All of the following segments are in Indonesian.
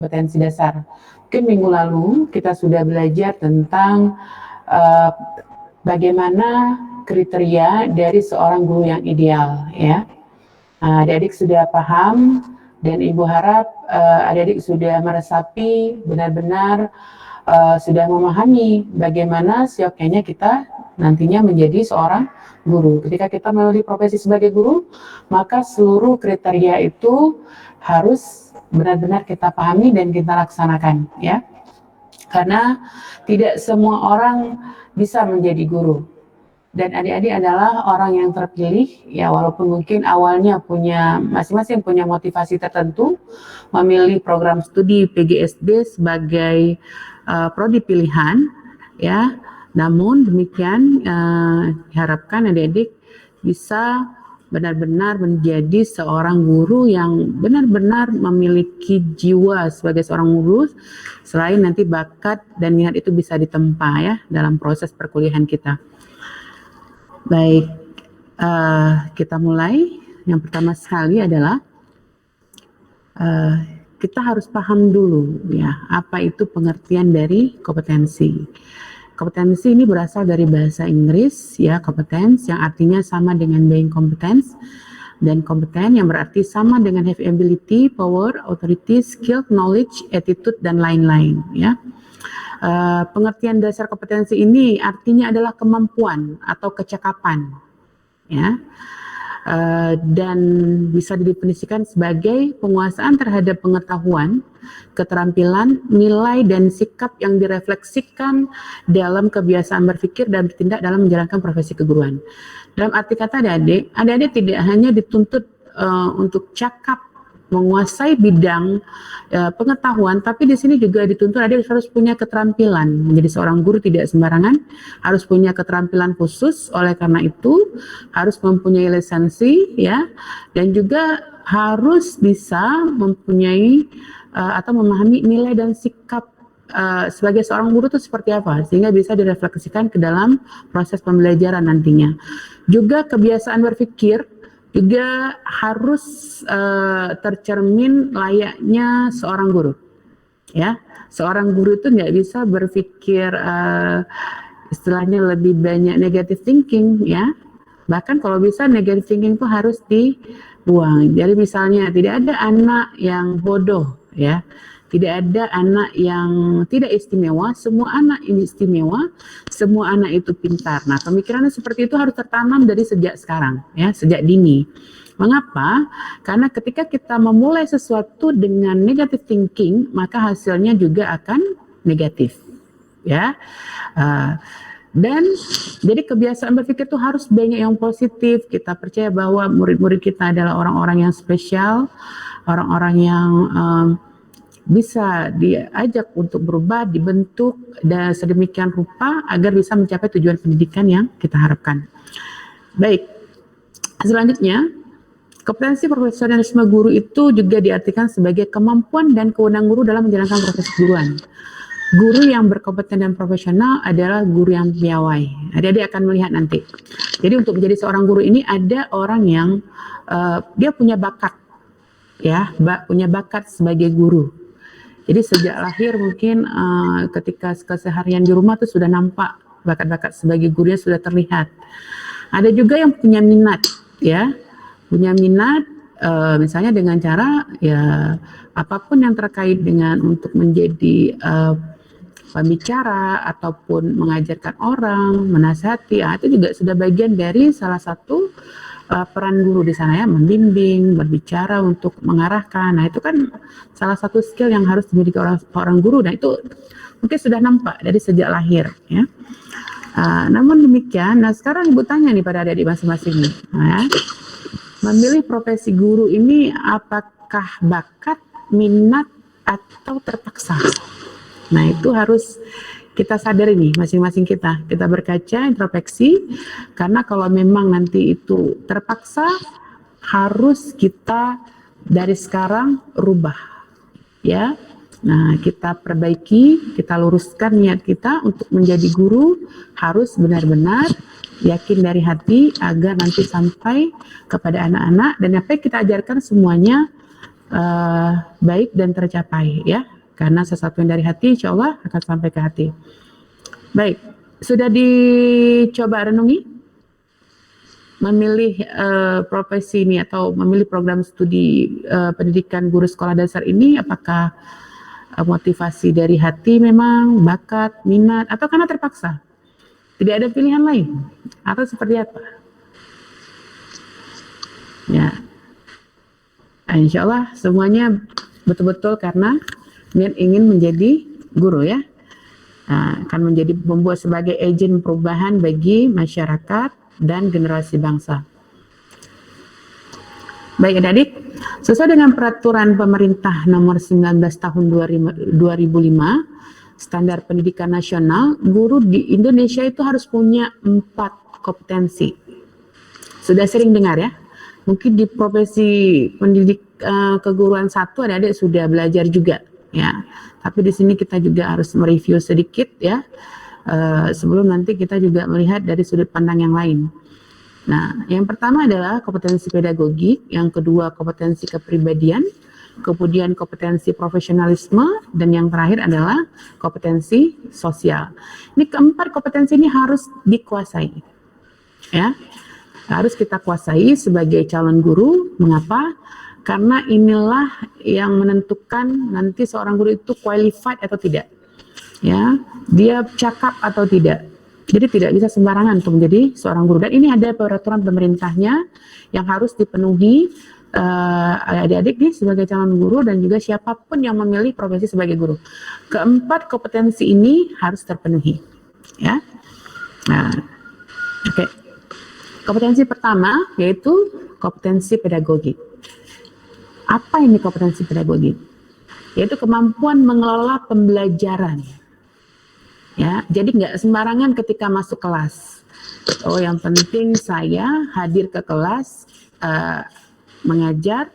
kompetensi dasar. Mungkin minggu lalu kita sudah belajar tentang bagaimana kriteria dari seorang guru yang ideal, ya. Adik-adik sudah paham dan Ibu harap adik-adik sudah meresapi benar-benar sudah memahami bagaimana seyogyanya kita nantinya menjadi seorang guru. Ketika kita memilih profesi sebagai guru, maka seluruh kriteria itu harus benar-benar kita pahami dan kita laksanakan, ya. Karena tidak semua orang bisa menjadi guru. Dan adik-adik adalah orang yang terpilih, ya, walaupun mungkin awalnya masing-masing punya motivasi tertentu memilih program studi PGSD sebagai prodi pilihan, ya. Namun demikian diharapkan adik-adik bisa benar-benar menjadi seorang guru yang benar-benar memiliki jiwa sebagai seorang guru, selain nanti bakat dan minat itu bisa ditempa, ya, dalam proses perkuliahan kita. Baik, kita mulai. Yang pertama sekali adalah kita harus paham dulu, ya, apa itu pengertian dari kompetensi. Kompetensi ini berasal dari bahasa Inggris, ya, competence yang artinya sama dengan being competence, dan kompeten yang berarti sama dengan have ability, power, authority, skill, knowledge, attitude, dan lain-lain, ya. Pengertian dasar kompetensi ini artinya adalah kemampuan atau kecakapan, ya, dan bisa didefinisikan sebagai penguasaan terhadap pengetahuan, keterampilan, nilai, dan sikap yang direfleksikan dalam kebiasaan berpikir dan bertindak dalam menjalankan profesi keguruan. Dalam arti kata adik-adik tidak hanya dituntut untuk cakap menguasai bidang pengetahuan, tapi di sini juga dituntut adik harus punya keterampilan. Menjadi seorang guru tidak sembarangan, harus punya keterampilan khusus. Oleh karena itu harus mempunyai lisensi, ya, dan juga harus bisa mempunyai atau memahami nilai dan sikap sebagai seorang guru itu seperti apa, sehingga bisa direfleksikan ke dalam proses pembelajaran nantinya. Juga kebiasaan berpikir juga harus tercermin layaknya seorang guru, ya. Seorang guru itu nggak bisa berpikir istilahnya lebih banyak negative thinking, ya. Bahkan kalau bisa negative thinking itu harus dibuang. Jadi misalnya tidak ada anak yang bodoh, ya. Tidak ada anak yang tidak istimewa, semua anak ini istimewa, semua anak itu pintar. Nah, pemikirannya seperti itu harus tertanam dari sejak sekarang, ya, sejak dini. Mengapa? Karena ketika kita memulai sesuatu dengan negative thinking, maka hasilnya juga akan negatif, ya. Dan jadi kebiasaan berpikir itu harus banyak yang positif. Kita percaya bahwa murid-murid kita adalah orang-orang yang spesial, orang-orang yang bisa diajak untuk berubah, dibentuk dan sedemikian rupa agar bisa mencapai tujuan pendidikan yang kita harapkan. Baik, selanjutnya kompetensi profesionalisme guru itu juga diartikan sebagai kemampuan dan kewenangan guru dalam menjalankan proses keguruan. Guru yang berkompeten dan profesional adalah guru yang piawai. Adik-adik akan melihat nanti. Jadi untuk menjadi seorang guru ini ada orang yang dia punya bakat, ya, punya bakat sebagai guru. Jadi sejak lahir mungkin ketika keseharian di rumah tuh sudah nampak bakat-bakat sebagai gurunya sudah terlihat. Ada juga yang punya minat, ya, punya minat misalnya dengan cara, ya, apapun yang terkait dengan untuk menjadi pembicara ataupun mengajarkan orang, menasihati, itu juga sudah bagian dari salah satu peran guru di sana, ya, membimbing, berbicara untuk mengarahkan. Nah, itu kan salah satu skill yang harus dimiliki orang guru. Nah, itu mungkin sudah nampak dari sejak lahir, ya. Namun demikian, nah sekarang Ibu tanya nih pada adik-adik masing-masing nih, ya, memilih profesi guru ini apakah bakat, minat, atau terpaksa? Nah, itu harus kita sadari nih masing-masing kita berkaca, introspeksi, karena kalau memang nanti itu terpaksa harus kita dari sekarang rubah, ya. Nah, kita perbaiki, kita luruskan niat kita untuk menjadi guru, harus benar-benar yakin dari hati agar nanti sampai kepada anak-anak dan apa yang kita ajarkan semuanya baik dan tercapai ya, karena sesuatu yang dari hati insya Allah akan sampai ke hati. Baik, sudah dicoba renungi memilih profesi ini atau memilih program studi pendidikan guru sekolah dasar ini, apakah motivasi dari hati memang, bakat, minat, atau karena terpaksa? Tidak ada pilihan lain atau seperti apa? Ya, insya Allah semuanya betul-betul karena niat ingin menjadi guru ya, akan menjadi membuat sebagai agen perubahan bagi masyarakat dan generasi bangsa. Baik adik-adik, sesuai dengan peraturan pemerintah nomor 19 tahun 2005, standar pendidikan nasional, guru di Indonesia itu harus punya 4 kompetensi. Sudah sering dengar ya? Mungkin di profesi pendidik keguruan 1 adik-adik sudah belajar juga ya. Tapi di sini kita juga harus mereview sedikit ya. Sebelum nanti kita juga melihat dari sudut pandang yang lain. Nah, yang pertama adalah kompetensi pedagogik, yang kedua kompetensi kepribadian, kemudian kompetensi profesionalisme, dan yang terakhir adalah kompetensi sosial. Ini keempat kompetensi ini harus dikuasai, ya, harus kita kuasai sebagai calon guru. Mengapa? Karena inilah yang menentukan nanti seorang guru itu qualified atau tidak, ya, dia cakap atau tidak. Jadi tidak bisa sembarangan untuk menjadi seorang guru. Dan ini ada peraturan pemerintahnya yang harus dipenuhi adik-adik nih sebagai calon guru dan juga siapapun yang memilih profesi sebagai guru. Keempat kompetensi ini harus terpenuhi, ya. Nah, oke. Kompetensi pertama yaitu kompetensi pedagogik. Apa ini kompetensi pedagogik? Yaitu kemampuan mengelola pembelajaran. Ya, jadi nggak sembarangan ketika masuk kelas. Oh, yang penting saya hadir ke kelas, mengajar,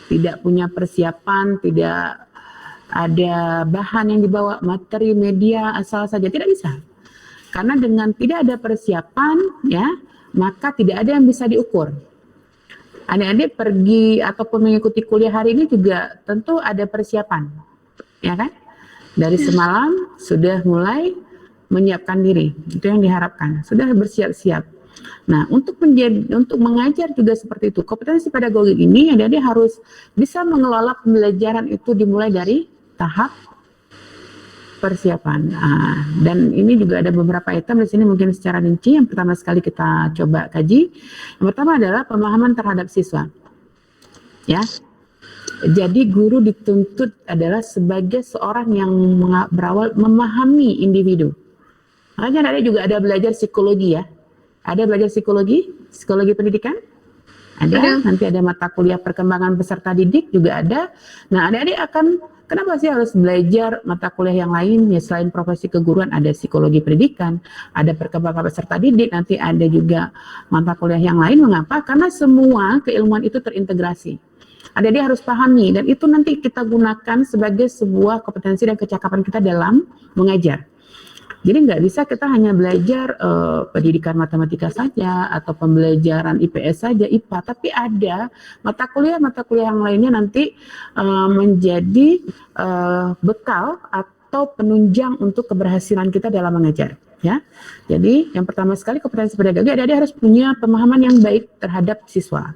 tidak punya persiapan, tidak ada bahan yang dibawa, materi, media, asal saja, tidak bisa. Karena dengan tidak ada persiapan, ya, maka tidak ada yang bisa diukur. Adik-adik pergi ataupun mengikuti kuliah hari ini juga tentu ada persiapan, ya kan? Dari semalam sudah mulai menyiapkan diri, itu yang diharapkan, sudah bersiap-siap. Nah, untuk mengajar juga seperti itu. Kompetensi pedagogik ini adik-adik harus bisa mengelola pembelajaran itu dimulai dari tahap persiapan. Dan ini juga ada beberapa item di sini mungkin secara rinci. Yang pertama sekali kita coba kaji. Yang pertama adalah pemahaman terhadap siswa. Ya. Jadi guru dituntut adalah sebagai seorang yang berawal memahami individu. Makanya ada juga ada belajar psikologi ya. Ada belajar psikologi pendidikan? Ada. Nanti ada mata kuliah perkembangan peserta didik juga ada. Nah, adik-adik akan, kenapa sih harus belajar mata kuliah yang lain? Ya, selain profesi keguruan ada psikologi pendidikan, ada perkembangan peserta didik, nanti ada juga mata kuliah yang lain. Mengapa? Karena semua keilmuan itu terintegrasi. Adik-adik harus pahami, dan itu nanti kita gunakan sebagai sebuah kompetensi dan kecakapan kita dalam mengajar. Jadi nggak bisa kita hanya belajar pendidikan matematika saja atau pembelajaran IPS saja, IPA, tapi ada mata kuliah yang lainnya nanti menjadi bekal atau penunjang untuk keberhasilan kita dalam mengajar. Ya, jadi yang pertama sekali kompetensi pedagogik, adik-adik harus punya pemahaman yang baik terhadap siswa.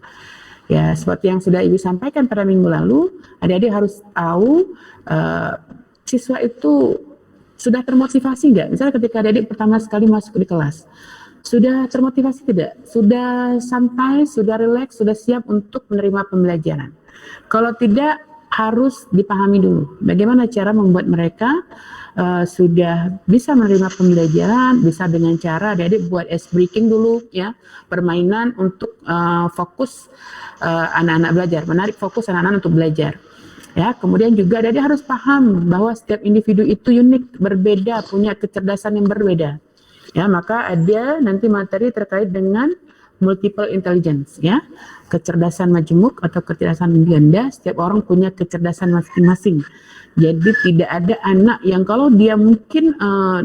Ya, seperti yang sudah Ibu sampaikan pada minggu lalu, adik-adik harus tahu siswa itu sudah termotivasi nggak? Misalnya ketika adik-adik pertama sekali masuk di kelas, sudah termotivasi tidak? Sudah santai, sudah rileks, sudah siap untuk menerima pembelajaran? Kalau tidak, harus dipahami dulu bagaimana cara membuat mereka sudah bisa menerima pembelajaran, bisa dengan cara adik-adik buat ice breaking dulu ya, permainan untuk fokus anak-anak belajar, menarik fokus anak-anak untuk belajar. Ya, kemudian juga adik-adik harus paham bahwa setiap individu itu unik, berbeda, punya kecerdasan yang berbeda. Ya, maka ada nanti materi terkait dengan multiple intelligence ya. kecerdasan majemuk atau kecerdasan ganda, setiap orang punya kecerdasan masing-masing. Jadi tidak ada anak yang kalau dia mungkin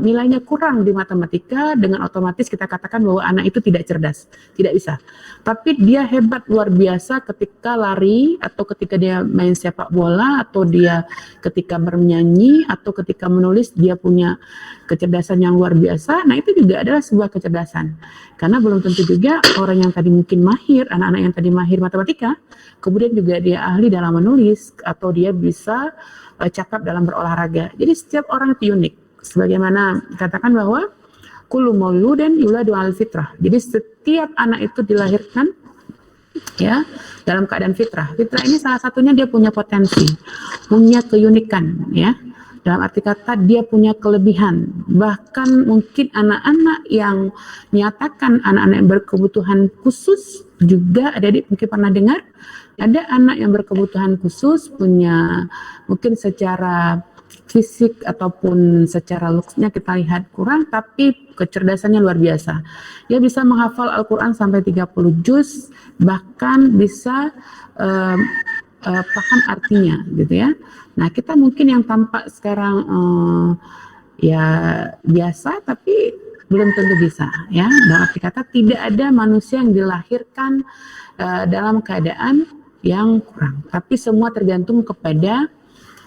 nilainya kurang di matematika, dengan otomatis kita katakan bahwa anak itu tidak cerdas. Tidak bisa. Tapi dia hebat luar biasa ketika lari, atau ketika dia main sepak bola, atau dia ketika bernyanyi, atau ketika menulis dia punya kecerdasan yang luar biasa. Nah, itu juga adalah sebuah kecerdasan. Karena belum tentu juga orang yang tadi mungkin mahir, anak-anak yang tadi mahir matematika, kemudian juga dia ahli dalam menulis, atau dia bisa cakap dalam berolahraga. Jadi setiap orang itu unik. Sebagaimana katakan bahwa kullu mauludin yuladu al fitrah. Jadi setiap anak itu dilahirkan ya dalam keadaan fitrah. Fitrah ini salah satunya dia punya potensi, punya keunikan ya. Dalam arti kata dia punya kelebihan. Bahkan mungkin anak-anak yang menyatakan anak-anak yang berkebutuhan khusus juga ada, mungkin pernah dengar ada anak yang berkebutuhan khusus punya mungkin secara fisik ataupun secara looks-nya kita lihat kurang, tapi kecerdasannya luar biasa. Dia bisa menghafal Al-Quran sampai 30 juz, bahkan bisa paham artinya gitu ya. Nah, kita mungkin yang tampak sekarang ya biasa, tapi belum tentu bisa ya. Dalam arti kata tidak ada manusia yang dilahirkan dalam keadaan yang kurang, tapi semua tergantung kepada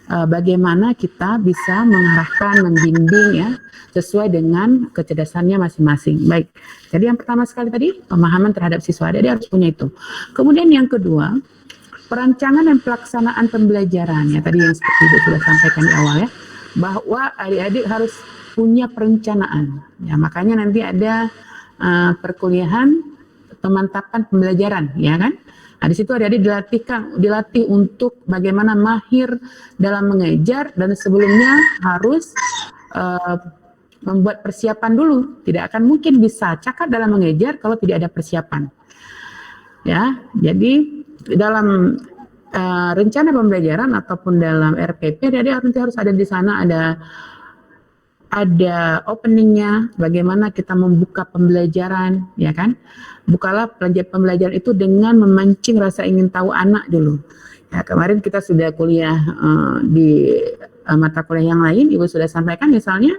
bagaimana kita bisa mengarahkan, membimbing ya sesuai dengan kecerdasannya masing-masing. Baik, jadi yang pertama sekali tadi pemahaman terhadap siswa, dia harus punya itu. Kemudian yang kedua, perancangan dan pelaksanaan pembelajaran ya, tadi yang seperti itu sudah sampaikan di awal ya, bahwa adik-adik harus punya perencanaan ya. Makanya nanti ada perkuliahan pemantapan pembelajaran ya kan. Nah, di situ adik-adik dilatih untuk bagaimana mahir dalam mengejar, dan sebelumnya harus membuat persiapan dulu. Tidak akan mungkin bisa cakap dalam mengejar kalau tidak ada persiapan. Ya, jadi dalam rencana pembelajaran ataupun dalam RPP, adik-adik nanti harus ada di sana, ada openingnya, bagaimana kita membuka pembelajaran, ya kan? Bukalah pembelajaran itu dengan memancing rasa ingin tahu anak dulu. Ya, kemarin kita sudah kuliah di mata kuliah yang lain, Ibu sudah sampaikan misalnya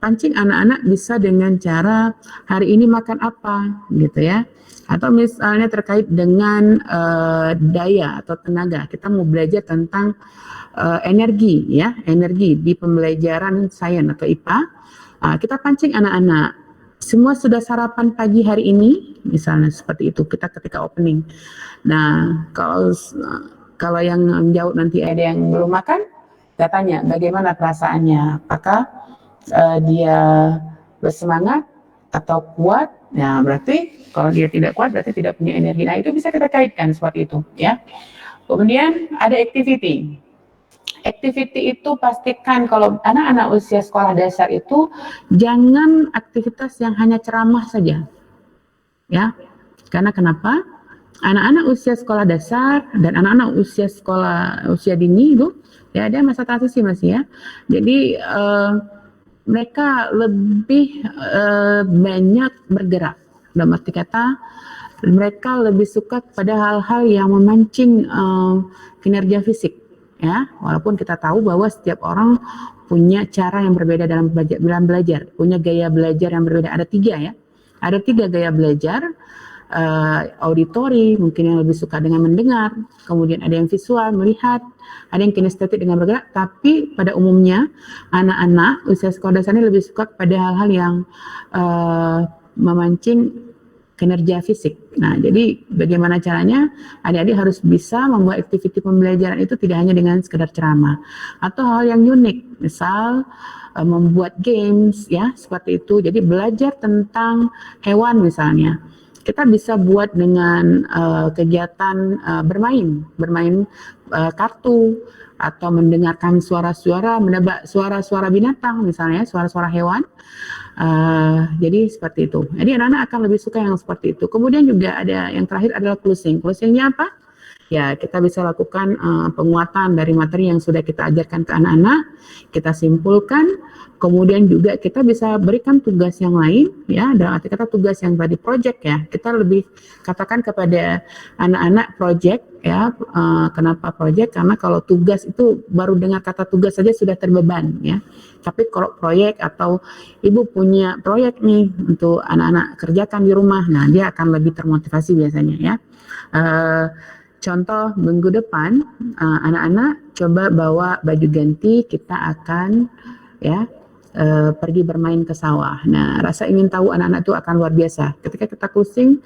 pancing anak-anak bisa dengan cara hari ini makan apa, gitu ya. Atau misalnya terkait dengan daya atau tenaga, kita mau belajar tentang energi ya, energi di pembelajaran sains atau IPA. Kita pancing anak-anak, semua sudah sarapan pagi hari ini, misalnya seperti itu, kita ketika opening. Nah, kalau yang jauh nanti ada yang belum makan, kita tanya bagaimana perasaannya, apakah dia bersemangat atau kuat. Nah, berarti kalau dia tidak kuat berarti tidak punya energi. Nah, itu bisa kita kaitkan seperti itu ya. Kemudian ada activity. Activity itu pastikan kalau anak-anak usia sekolah dasar itu jangan aktivitas yang hanya ceramah saja. Ya. Karena kenapa? Anak-anak usia sekolah dasar dan anak-anak usia dini itu ya ada masa transisi masih ya. Jadi mereka lebih banyak bergerak. Dalam arti kata mereka lebih suka pada hal-hal yang memancing kinerja fisik. Ya, walaupun kita tahu bahwa setiap orang punya cara yang berbeda dalam belajar, punya gaya belajar yang berbeda. Ada 3 ya, ada 3 gaya belajar. Auditori mungkin yang lebih suka dengan mendengar, kemudian ada yang visual melihat, ada yang kinestetik dengan bergerak. Tapi pada umumnya anak-anak usia sekolah dasar ini lebih suka pada hal-hal yang memancing kinerja fisik. Nah, jadi bagaimana caranya? Adik-adik harus bisa membuat aktiviti pembelajaran itu tidak hanya dengan sekedar ceramah atau hal yang unik, misal membuat games ya seperti itu. Jadi belajar tentang hewan misalnya, kita bisa buat dengan kegiatan bermain kartu atau mendengarkan suara-suara, menebak suara-suara binatang misalnya, suara-suara hewan. Jadi seperti itu. Jadi anak-anak akan lebih suka yang seperti itu. Kemudian juga ada yang terakhir adalah closing. Closingnya apa? Ya, kita bisa lakukan penguatan dari materi yang sudah kita ajarkan ke anak-anak, kita simpulkan, kemudian juga kita bisa berikan tugas yang lain, ya, dalam arti kata tugas yang tadi project ya, kita lebih katakan kepada anak-anak project ya, kenapa project? Karena kalau tugas itu baru dengar kata tugas saja sudah terbeban ya, tapi kalau proyek atau ibu punya proyek nih untuk anak-anak kerjakan di rumah, nah dia akan lebih termotivasi biasanya ya. Contoh minggu depan anak-anak coba bawa baju ganti, kita akan ya pergi bermain ke sawah. Nah, rasa ingin tahu anak-anak itu akan luar biasa. Ketika kita closing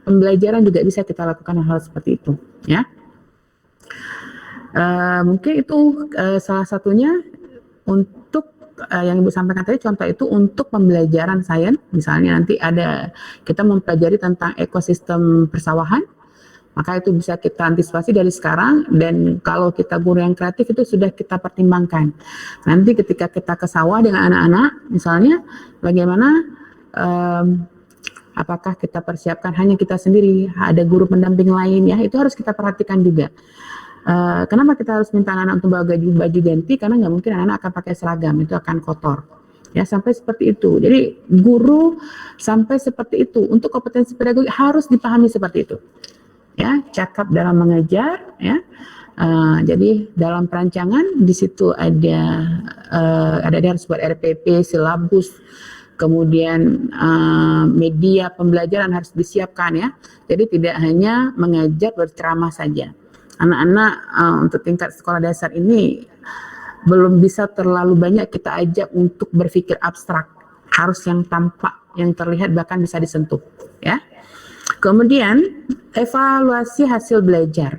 pembelajaran juga bisa kita lakukan hal seperti itu, ya. Mungkin itu salah satunya untuk yang Ibu sampaikan tadi, contoh itu untuk pembelajaran sains, misalnya nanti ada kita mempelajari tentang ekosistem persawahan. Maka itu bisa kita antisipasi dari sekarang, dan kalau kita guru yang kreatif itu sudah kita pertimbangkan. Nanti ketika kita ke sawah dengan anak-anak, misalnya bagaimana, apakah kita persiapkan hanya kita sendiri, ada guru pendamping lain ya, itu harus kita perhatikan juga. Kenapa kita harus minta anak-anak untuk bawa baju ganti? Karena nggak mungkin anak-anak akan pakai seragam, itu akan kotor. Ya, sampai seperti itu. Jadi guru sampai seperti itu. Untuk kompetensi pedagogi harus dipahami seperti itu. Ya, cakap dalam mengajar ya. Jadi dalam perancangan di situ ada dia harus buat RPP, silabus, kemudian media pembelajaran harus disiapkan ya. Jadi tidak hanya mengajar berceramah saja. Anak-anak untuk tingkat sekolah dasar ini belum bisa terlalu banyak kita ajak untuk berpikir abstrak. Harus yang tampak, yang terlihat bahkan bisa disentuh ya. Kemudian evaluasi hasil belajar.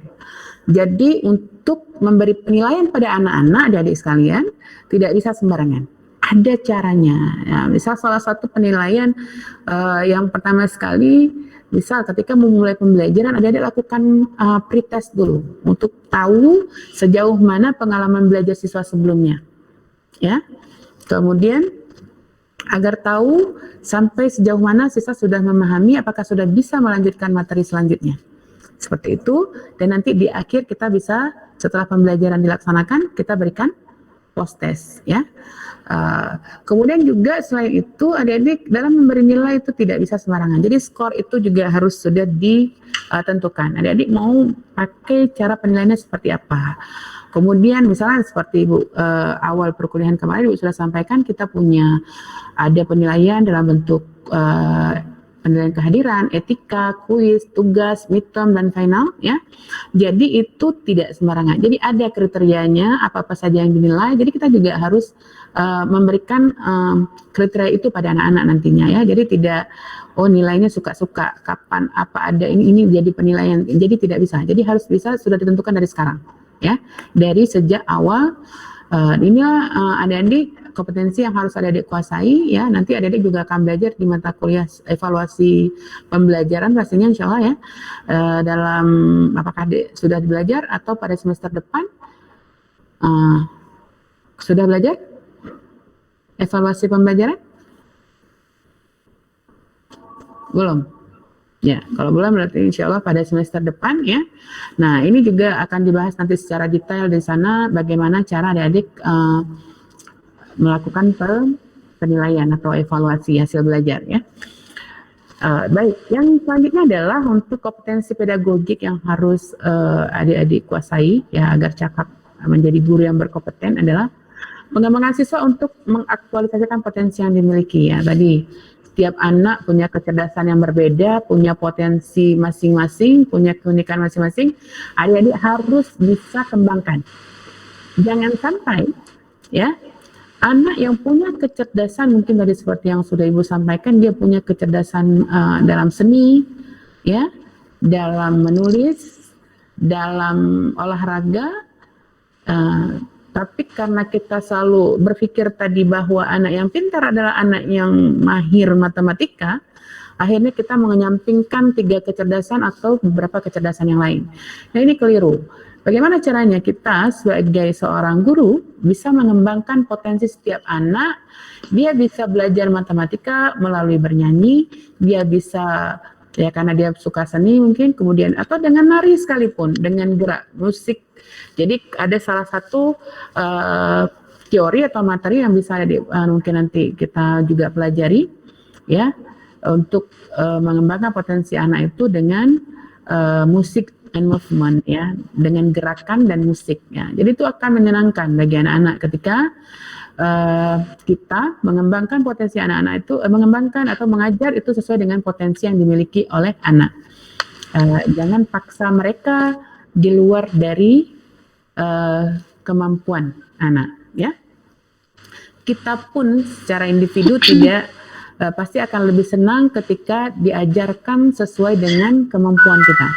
Jadi untuk memberi penilaian pada anak-anak, adik-adik sekalian, tidak bisa sembarangan. Ada caranya. Ya, misal salah satu penilaian yang pertama sekali, misal ketika memulai pembelajaran, adik-adik lakukan pretest dulu untuk tahu sejauh mana pengalaman belajar siswa sebelumnya. Ya. Kemudian agar tahu sampai sejauh mana siswa sudah memahami, apakah sudah bisa melanjutkan materi selanjutnya. Seperti itu, dan nanti di akhir kita bisa, setelah pembelajaran dilaksanakan, kita berikan post test ya. Kemudian juga selain itu, adik-adik dalam memberi nilai itu tidak bisa sembarangan. Jadi skor itu juga harus sudah ditentukan. Adik-adik mau pakai cara penilaiannya seperti apa. Kemudian misalnya seperti Ibu awal perkuliahan kemarin Ibu sudah sampaikan, kita punya ada penilaian dalam bentuk penilaian kehadiran, etika, kuis, tugas, midterm, dan final ya. Jadi itu tidak sembarangan. Jadi ada kriterianya, apa-apa saja yang dinilai. Jadi kita juga harus memberikan kriteria itu pada anak-anak nantinya ya. Jadi tidak nilainya suka-suka, kapan apa ada ini jadi penilaian. Jadi tidak bisa. Jadi harus bisa sudah ditentukan dari sekarang. Ya, dari sejak awal inilah adik-adik kompetensi yang harus adik-adik kuasai ya. Nanti adik-adik juga akan belajar di mata kuliah evaluasi pembelajaran pastinya insya Allah ya, dalam apakah adik sudah belajar atau pada semester depan sudah belajar evaluasi pembelajaran? Belum. Ya, kalau belum berarti insya Allah pada semester depan ya. Nah, ini juga akan dibahas nanti secara detail di sana bagaimana cara adik-adik melakukan penilaian atau evaluasi hasil belajar ya. Baik, yang selanjutnya adalah untuk kompetensi pedagogik yang harus adik-adik kuasai ya agar cakap menjadi guru yang berkompeten adalah pengembangan siswa untuk mengaktualisasikan potensi yang dimiliki ya. Tadi setiap anak punya kecerdasan yang berbeda, punya potensi masing-masing, punya keunikan masing-masing. Adik-adik harus bisa kembangkan. Jangan sampai ya anak yang punya kecerdasan mungkin tadi seperti yang sudah Ibu sampaikan, dia punya kecerdasan dalam seni, ya, dalam menulis, dalam olahraga. Tapi karena kita selalu berpikir tadi bahwa anak yang pintar adalah anak yang mahir matematika, akhirnya kita menyampingkan 3 kecerdasan atau beberapa kecerdasan yang lain. Nah, ini keliru. Bagaimana caranya kita sebagai seorang guru bisa mengembangkan potensi setiap anak? Dia bisa belajar matematika melalui bernyanyi, dia bisa ya karena dia suka seni mungkin, kemudian atau dengan nari sekalipun, dengan gerak musik. Jadi ada salah satu teori atau materi yang bisa mungkin nanti kita juga pelajari ya untuk mengembangkan potensi anak itu dengan musik and movement ya, dengan gerakan dan musik ya. Jadi itu akan menyenangkan bagi anak-anak ketika kita mengembangkan potensi anak-anak itu, mengembangkan atau mengajar itu sesuai dengan potensi yang dimiliki oleh anak. Jangan paksa mereka di luar dari kemampuan anak ya. Kita pun secara individu tidak pasti akan lebih senang ketika diajarkan sesuai dengan kemampuan kita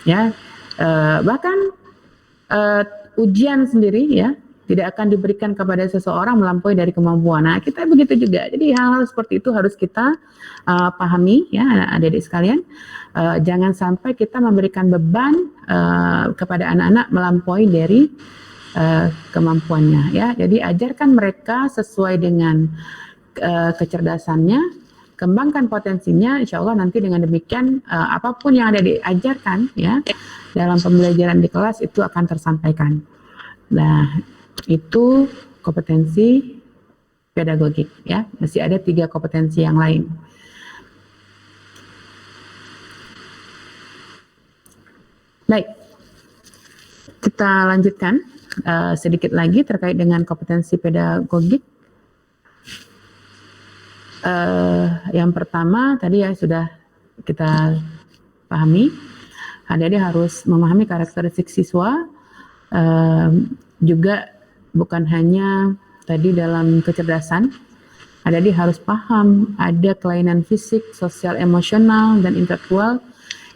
ya. Bahkan ujian sendiri ya tidak akan diberikan kepada seseorang melampaui dari kemampuan. Nah, kita begitu juga. Jadi hal-hal seperti itu harus kita pahami ya adik-adik sekalian. Jangan sampai kita memberikan beban kepada anak-anak melampaui dari kemampuannya ya. Jadi ajarkan mereka sesuai dengan kecerdasannya, kembangkan potensinya. Insya Allah nanti dengan demikian apapun yang ada diajarkan ya dalam pembelajaran di kelas itu akan tersampaikan. Nah, itu kompetensi pedagogik ya. Masih ada 3 kompetensi yang lain. Baik, kita lanjutkan sedikit lagi terkait dengan kompetensi pedagogik. Yang pertama tadi ya sudah kita pahami, adik-adik harus memahami karakteristik siswa, juga bukan hanya tadi dalam kecerdasan, adik-adik harus paham ada kelainan fisik, sosial, emosional, dan intelektual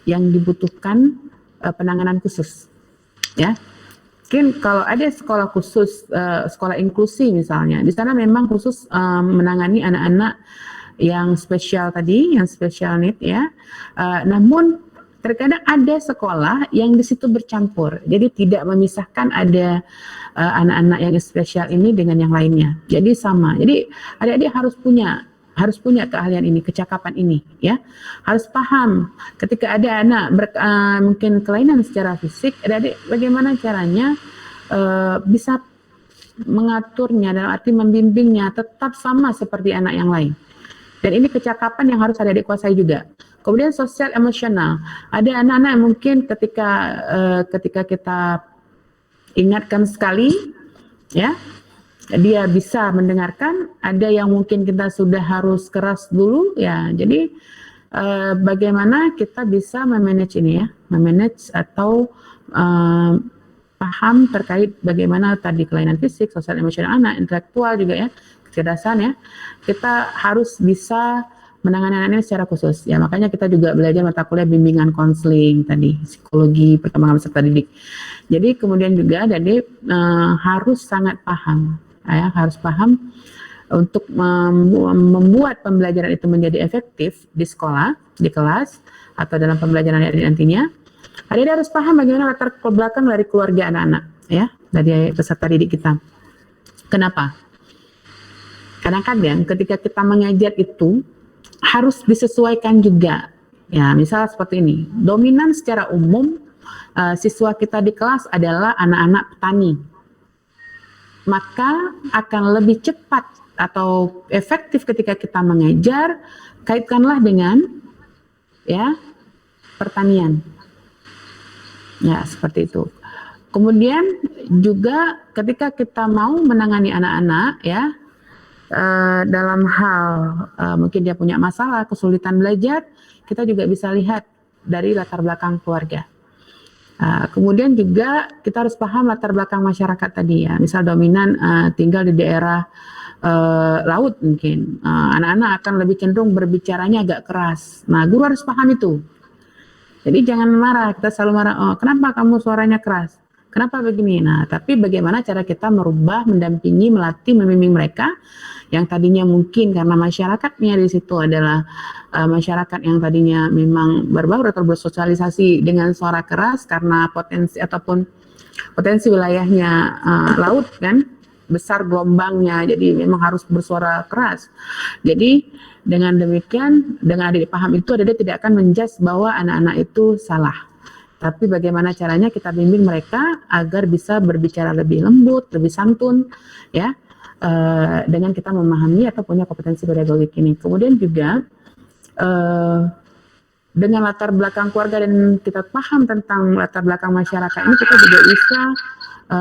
yang dibutuhkan penanganan khusus ya. Mungkin kalau ada sekolah khusus, sekolah inklusi misalnya, di sana memang khusus menangani anak-anak yang spesial tadi, yang special need ya. Namun terkadang ada sekolah yang di situ bercampur, jadi tidak memisahkan ada anak-anak yang spesial ini dengan yang lainnya. Jadi sama. Jadi adik-adik harus punya keahlian ini, kecakapan ini ya. Harus paham ketika ada anak mungkin kelainan secara fisik, adik-adik bagaimana caranya bisa mengaturnya, dalam arti membimbingnya tetap sama seperti anak yang lain. Dan ini kecakapan yang harus adik-adik kuasai juga. Kemudian sosial emosional. Ada anak-anak yang mungkin ketika kita ingatkan sekali ya, dia bisa mendengarkan. Ada yang mungkin kita sudah harus keras dulu ya. Jadi bagaimana kita bisa memanage ini ya, memanage atau paham terkait bagaimana tadi kelainan fisik, sosial, emosional anak, intelektual juga ya, kecerdasan ya. Kita harus bisa menangani anak ini secara khusus ya. Makanya kita juga belajar mata kuliah bimbingan konseling tadi, psikologi perkembangan peserta didik. Jadi kemudian juga adik harus sangat paham ya, harus paham untuk membuat pembelajaran itu menjadi efektif di sekolah, di kelas atau dalam pembelajaran adik nantinya. Adik harus paham bagaimana latar belakang dari keluarga anak-anak ya, dari peserta didik kita. Kenapa? Kadang-kadang ketika kita mengajar itu harus disesuaikan juga. Ya, misal seperti ini. Dominan secara umum siswa kita di kelas adalah anak-anak petani. Maka akan lebih cepat atau efektif ketika kita mengajar, kaitkanlah dengan ya pertanian. Ya, seperti itu. Kemudian juga ketika kita mau menangani anak-anak ya, dalam hal mungkin dia punya masalah, kesulitan belajar, kita juga bisa lihat dari latar belakang keluarga. Kemudian juga kita harus paham latar belakang masyarakat tadi ya. Misal dominan tinggal di daerah laut mungkin, anak-anak akan lebih cenderung berbicaranya agak keras. Nah, guru harus paham itu. Jadi jangan marah, kita selalu marah, oh kenapa kamu suaranya keras? Kenapa begini? Nah, tapi bagaimana cara kita merubah, mendampingi, melatih, membimbing mereka yang tadinya mungkin karena masyarakatnya di situ adalah masyarakat yang tadinya memang berbaur atau bersosialisasi dengan suara keras karena potensi ataupun potensi wilayahnya laut kan. besar gelombangnya, jadi memang harus bersuara keras. Jadi dengan demikian, dengan adik paham itu, adik tidak akan menjudge bahwa anak-anak itu salah. Tapi bagaimana caranya kita bimbing mereka agar bisa berbicara lebih lembut, lebih santun, ya, dengan kita memahami atau punya kompetensi pedagogik ini. Kemudian juga dengan latar belakang keluarga dan kita paham tentang latar belakang masyarakat ini, kita juga bisa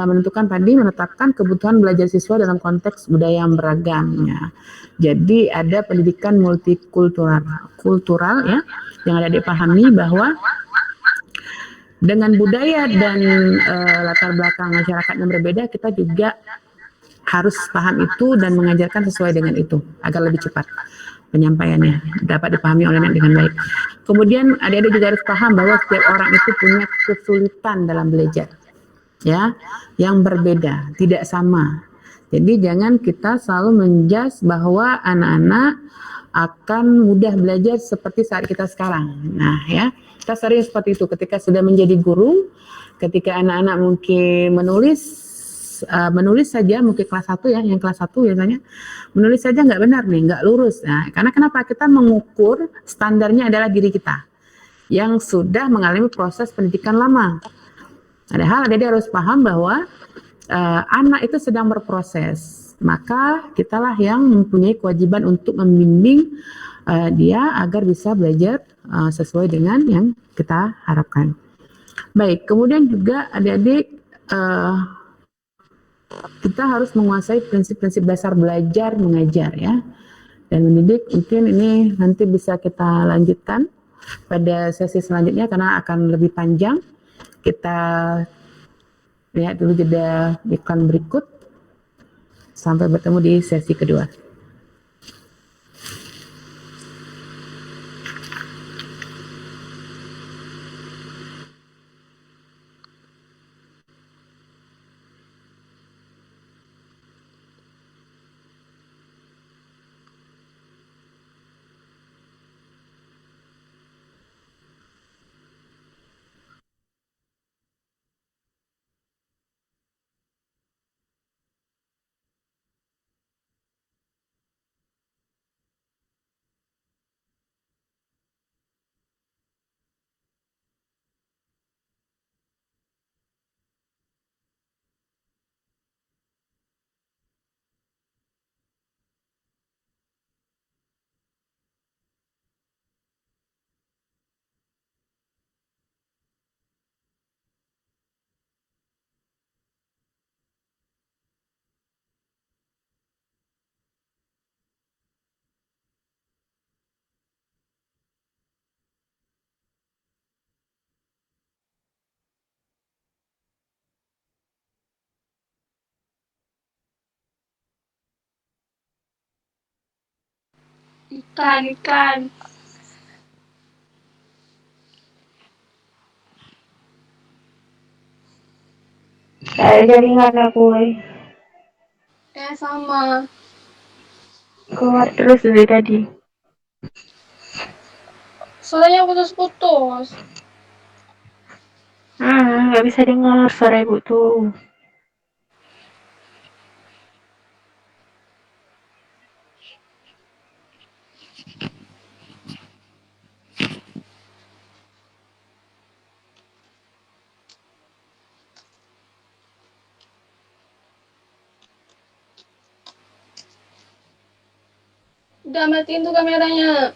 menetapkan kebutuhan belajar siswa dalam konteks budaya yang beragam, ya. Jadi ada pendidikan multikultural ya, yang ada dipahami bahwa dengan budaya dan latar belakang masyarakat yang berbeda, kita juga harus paham itu dan mengajarkan sesuai dengan itu agar lebih cepat penyampaiannya dapat dipahami oleh anak dengan baik. Kemudian adik-adik juga harus paham bahwa setiap orang itu punya kesulitan dalam belajar, ya, yang berbeda, tidak sama. Jadi jangan kita selalu menjudge bahwa anak-anak akan mudah belajar seperti saat kita sekarang. Nah, ya, kita sering seperti itu ketika sudah menjadi guru, ketika anak-anak mungkin menulis saja, mungkin kelas 1 ya, yang kelas 1 biasanya menulis saja nggak benar nih, nggak lurus. Nah, karena kenapa? Kita mengukur standarnya adalah diri kita yang sudah mengalami proses pendidikan lama. Padahal dia harus paham bahwa anak itu sedang berproses, maka kitalah yang mempunyai kewajiban untuk membimbing dia agar bisa belajar sesuai dengan yang kita harapkan. Baik, kemudian juga adik-adik kita harus menguasai prinsip-prinsip dasar belajar mengajar, ya, dan mendidik. Mungkin ini nanti bisa kita lanjutkan pada sesi selanjutnya karena akan lebih panjang. Kita lihat dulu jeda iklan berikut. Sampai bertemu di sesi kedua. Ikan. Saya jaringan aku. Sama. Keluar terus dari tadi. Soalnya putus-putus. Nggak bisa dengar suara ibu tuh. Udah matiin tuh kameranya.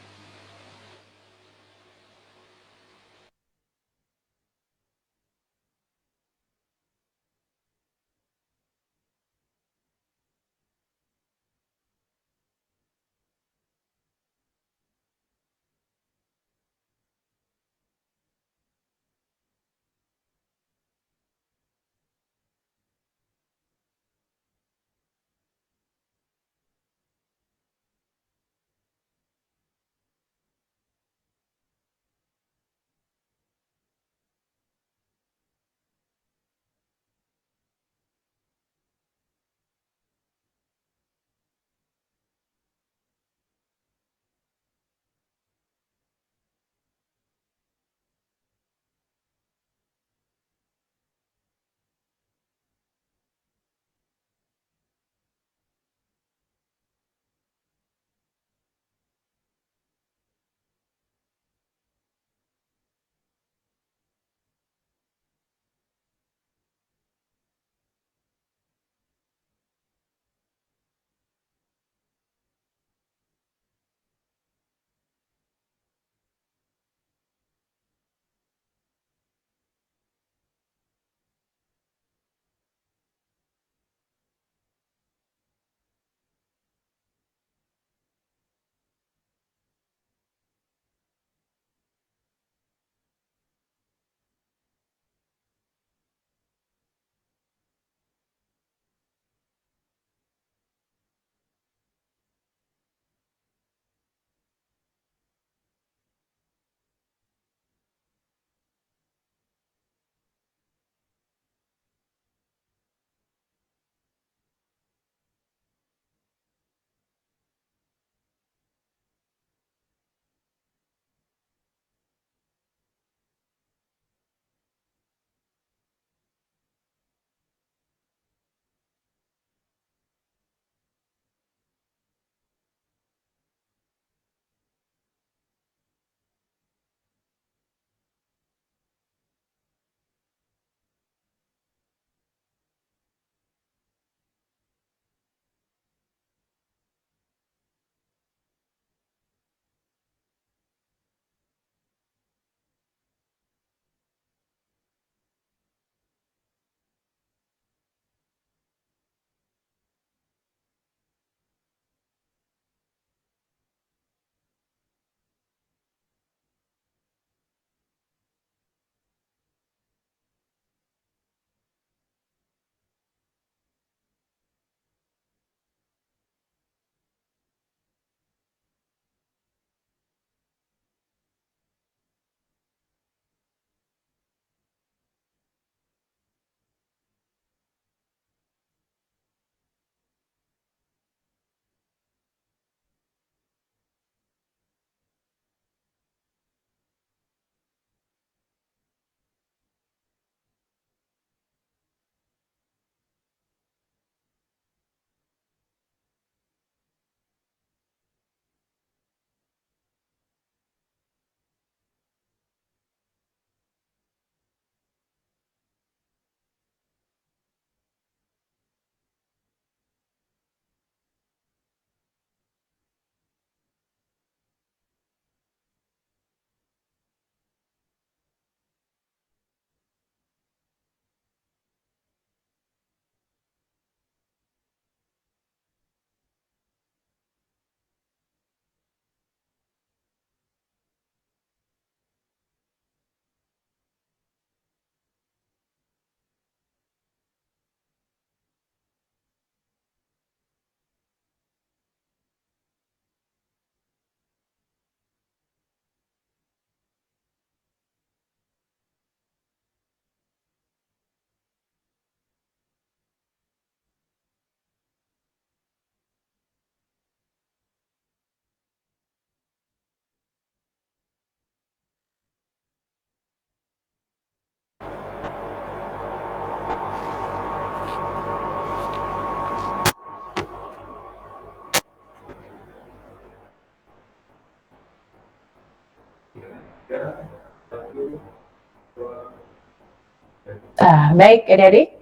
Baik adik-adik,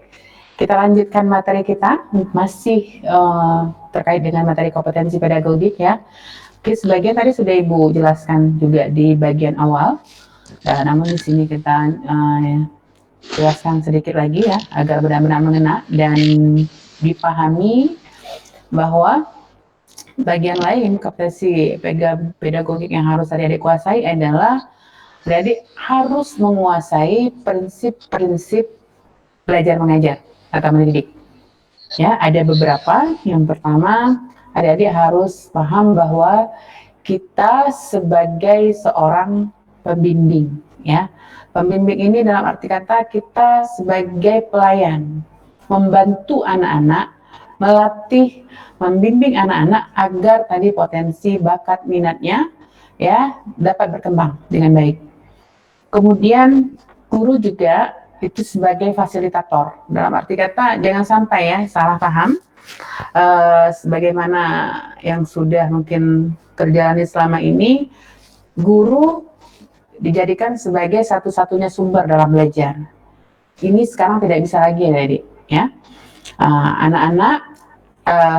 kita lanjutkan materi kita, masih terkait dengan materi kompetensi pedagogik ya. Oke, sebagian tadi sudah Ibu jelaskan juga di bagian awal, namun di sini kita jelaskan sedikit lagi ya, agar benar-benar mengena dan dipahami bahwa bagian lain kompetensi pedagogik yang harus adik-adik kuasai adalah adik-adik harus menguasai prinsip-prinsip belajar mengajar atau mendidik. Ya, ada beberapa. Yang pertama, adik-adik harus paham bahwa kita sebagai seorang pembimbing, ya. Pembimbing ini dalam arti kata kita sebagai pelayan, membantu anak-anak, melatih, membimbing anak-anak agar tadi potensi, bakat, minatnya ya dapat berkembang dengan baik. Kemudian guru juga itu sebagai fasilitator. Dalam arti kata jangan sampai ya salah paham. Sebagaimana yang sudah mungkin terjalani selama ini, guru dijadikan sebagai satu-satunya sumber dalam belajar. Ini sekarang tidak bisa lagi ya adik. Ya, anak-anak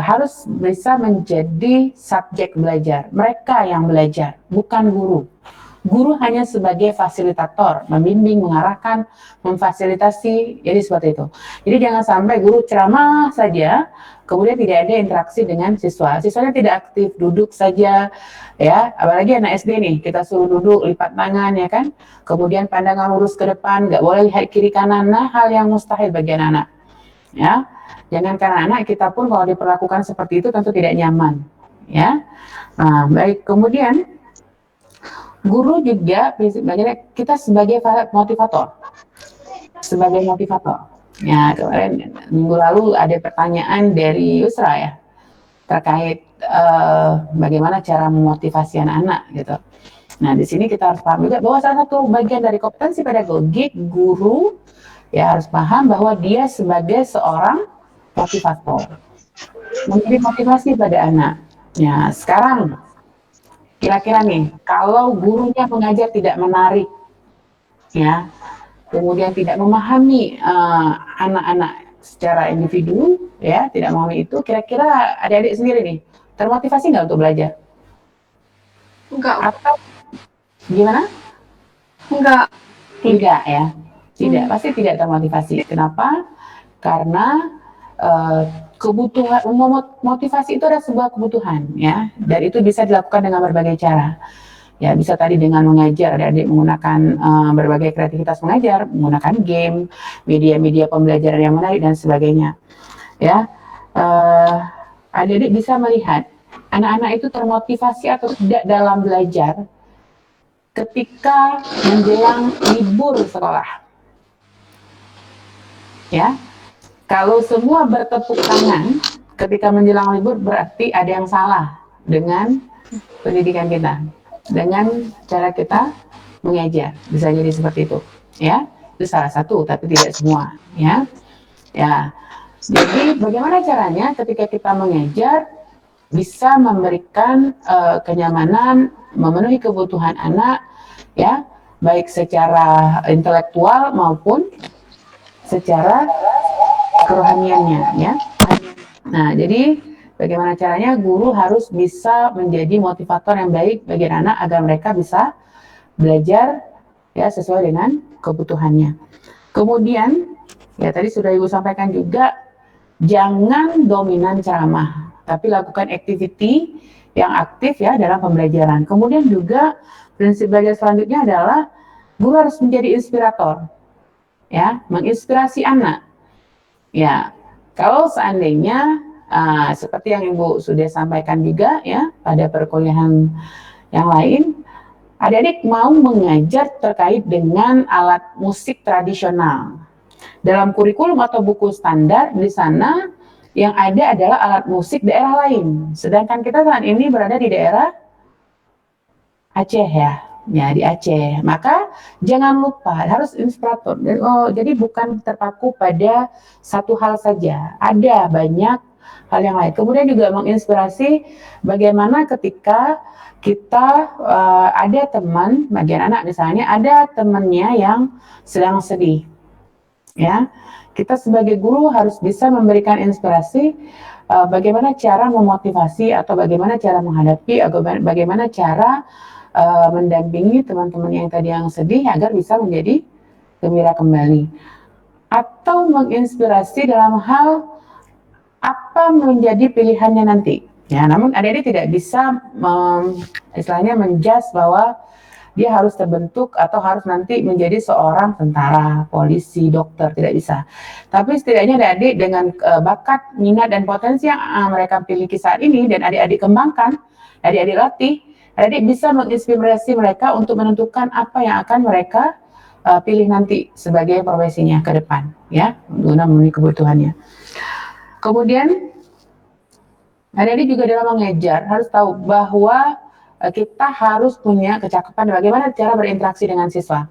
harus bisa menjadi subjek belajar. Mereka yang belajar, bukan guru. Guru hanya sebagai fasilitator, membimbing, mengarahkan, memfasilitasi, jadi seperti itu. Jadi jangan sampai guru ceramah saja, kemudian tidak ada interaksi dengan siswa. Siswanya tidak aktif, duduk saja, ya. Apalagi anak SD nih, kita suruh duduk, lipat tangan, ya kan. Kemudian pandangan lurus ke depan, nggak boleh lihat kiri kanan. Nah, hal yang mustahil bagi anak-anak, ya. Jangan karena anak kita pun kalau diperlakukan seperti itu tentu tidak nyaman, ya. Nah, baik. Kemudian guru juga prinsipnya kita sebagai motivator. Ya, kemarin minggu lalu ada pertanyaan dari Yusra ya terkait bagaimana cara memotivasi anak-anak gitu. Nah, di sini kita harus paham juga bahwa salah satu bagian dari kompetensi pedagogik guru ya harus paham bahwa dia sebagai seorang motivator, memberi motivasi pada anak. Ya, sekarang kira-kira nih, kalau gurunya mengajar tidak menarik, ya, kemudian tidak memahami anak-anak secara individu, ya, tidak memahami itu, kira-kira adik-adik sendiri nih, termotivasi nggak untuk belajar? Enggak. Atau gimana? Enggak. Tidak ya, tidak, pasti tidak termotivasi. Kenapa? Karena kebutuhan, motivasi itu adalah sebuah kebutuhan ya, dan itu bisa dilakukan dengan berbagai cara. Ya, bisa tadi dengan mengajar, adik-adik menggunakan berbagai kreativitas mengajar, menggunakan game, media-media pembelajaran yang menarik dan sebagainya. Ya, adik-adik bisa melihat anak-anak itu termotivasi atau tidak dalam belajar ketika menjelang libur sekolah. Ya, kalau semua bertepuk tangan ketika menjelang libur berarti ada yang salah dengan pendidikan kita, dengan cara kita mengajar. Bisa jadi seperti itu, ya. Itu salah satu, tapi tidak semua, ya. Ya. Jadi bagaimana caranya ketika kita mengajar bisa memberikan kenyamanan, memenuhi kebutuhan anak, ya, baik secara intelektual maupun secara kerohaniannya, ya. Nah, jadi bagaimana caranya guru harus bisa menjadi motivator yang baik bagi anak agar mereka bisa belajar ya sesuai dengan kebutuhannya. Kemudian ya tadi sudah Ibu sampaikan juga, jangan dominan ceramah, tapi lakukan activity yang aktif ya dalam pembelajaran. Kemudian juga prinsip belajar selanjutnya adalah guru harus menjadi inspirator, ya, menginspirasi anak. Ya, kalau seandainya seperti yang Ibu sudah sampaikan juga ya pada perkuliahan yang lain, adik-adik mau mengajar terkait dengan alat musik tradisional. Dalam kurikulum atau buku standar di sana yang ada adalah alat musik daerah lain. Sedangkan kita saat ini berada di daerah Aceh ya di Aceh. Maka jangan lupa harus inspirator. Jadi bukan terpaku pada satu hal saja. Ada banyak hal yang lain. Kemudian juga menginspirasi bagaimana ketika kita ada teman, bagian anak misalnya, ada temannya yang sedang sedih. ya. Kita sebagai guru harus bisa memberikan inspirasi bagaimana cara memotivasi atau bagaimana cara menghadapi atau bagaimana cara mendampingi teman-teman yang tadi yang sedih agar bisa menjadi gembira kembali, atau menginspirasi dalam hal apa menjadi pilihannya nanti. Ya, namun adik-adik tidak bisa istilahnya menjudge bahwa dia harus terbentuk atau harus nanti menjadi seorang tentara, polisi, dokter, tidak bisa. Tapi setidaknya adik-adik dengan bakat, minat, dan potensi yang mereka miliki saat ini dan adik-adik kembangkan, adik-adik latih, adik-adik bisa menginspirasi mereka untuk menentukan apa yang akan mereka pilih nanti sebagai profesinya ke depan, ya, guna memenuhi kebutuhannya. Kemudian adik-adik juga dalam mengajar harus tahu bahwa kita harus punya kecakapan bagaimana cara berinteraksi dengan siswa.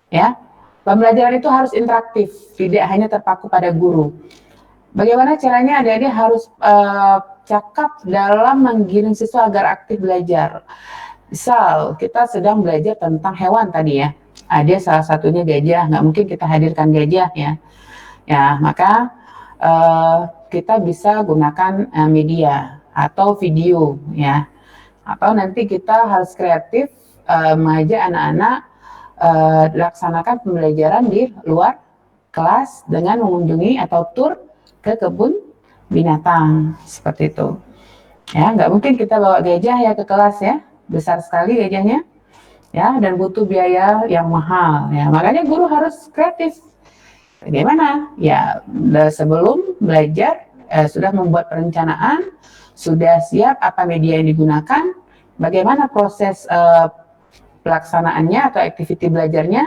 Ya, pembelajaran itu harus interaktif, tidak hanya terpaku pada guru. Bagaimana caranya adik-adik harus cakap dalam menggiring siswa agar aktif belajar. Misal kita sedang belajar tentang hewan tadi ya, ada salah satunya gajah, nggak mungkin kita hadirkan gajah ya. Ya, maka kita bisa gunakan media atau video ya, atau nanti kita harus kreatif mengajak anak-anak laksanakan pembelajaran di luar kelas dengan mengunjungi atau tur ke kebun binatang seperti itu ya. Nggak mungkin kita bawa gajah ya ke kelas ya, besar sekali gajahnya ya, dan butuh biaya yang mahal ya, makanya guru harus kreatif. Bagaimana? Ya, sebelum belajar sudah membuat perencanaan, sudah siap apa media yang digunakan, bagaimana proses pelaksanaannya atau aktiviti belajarnya.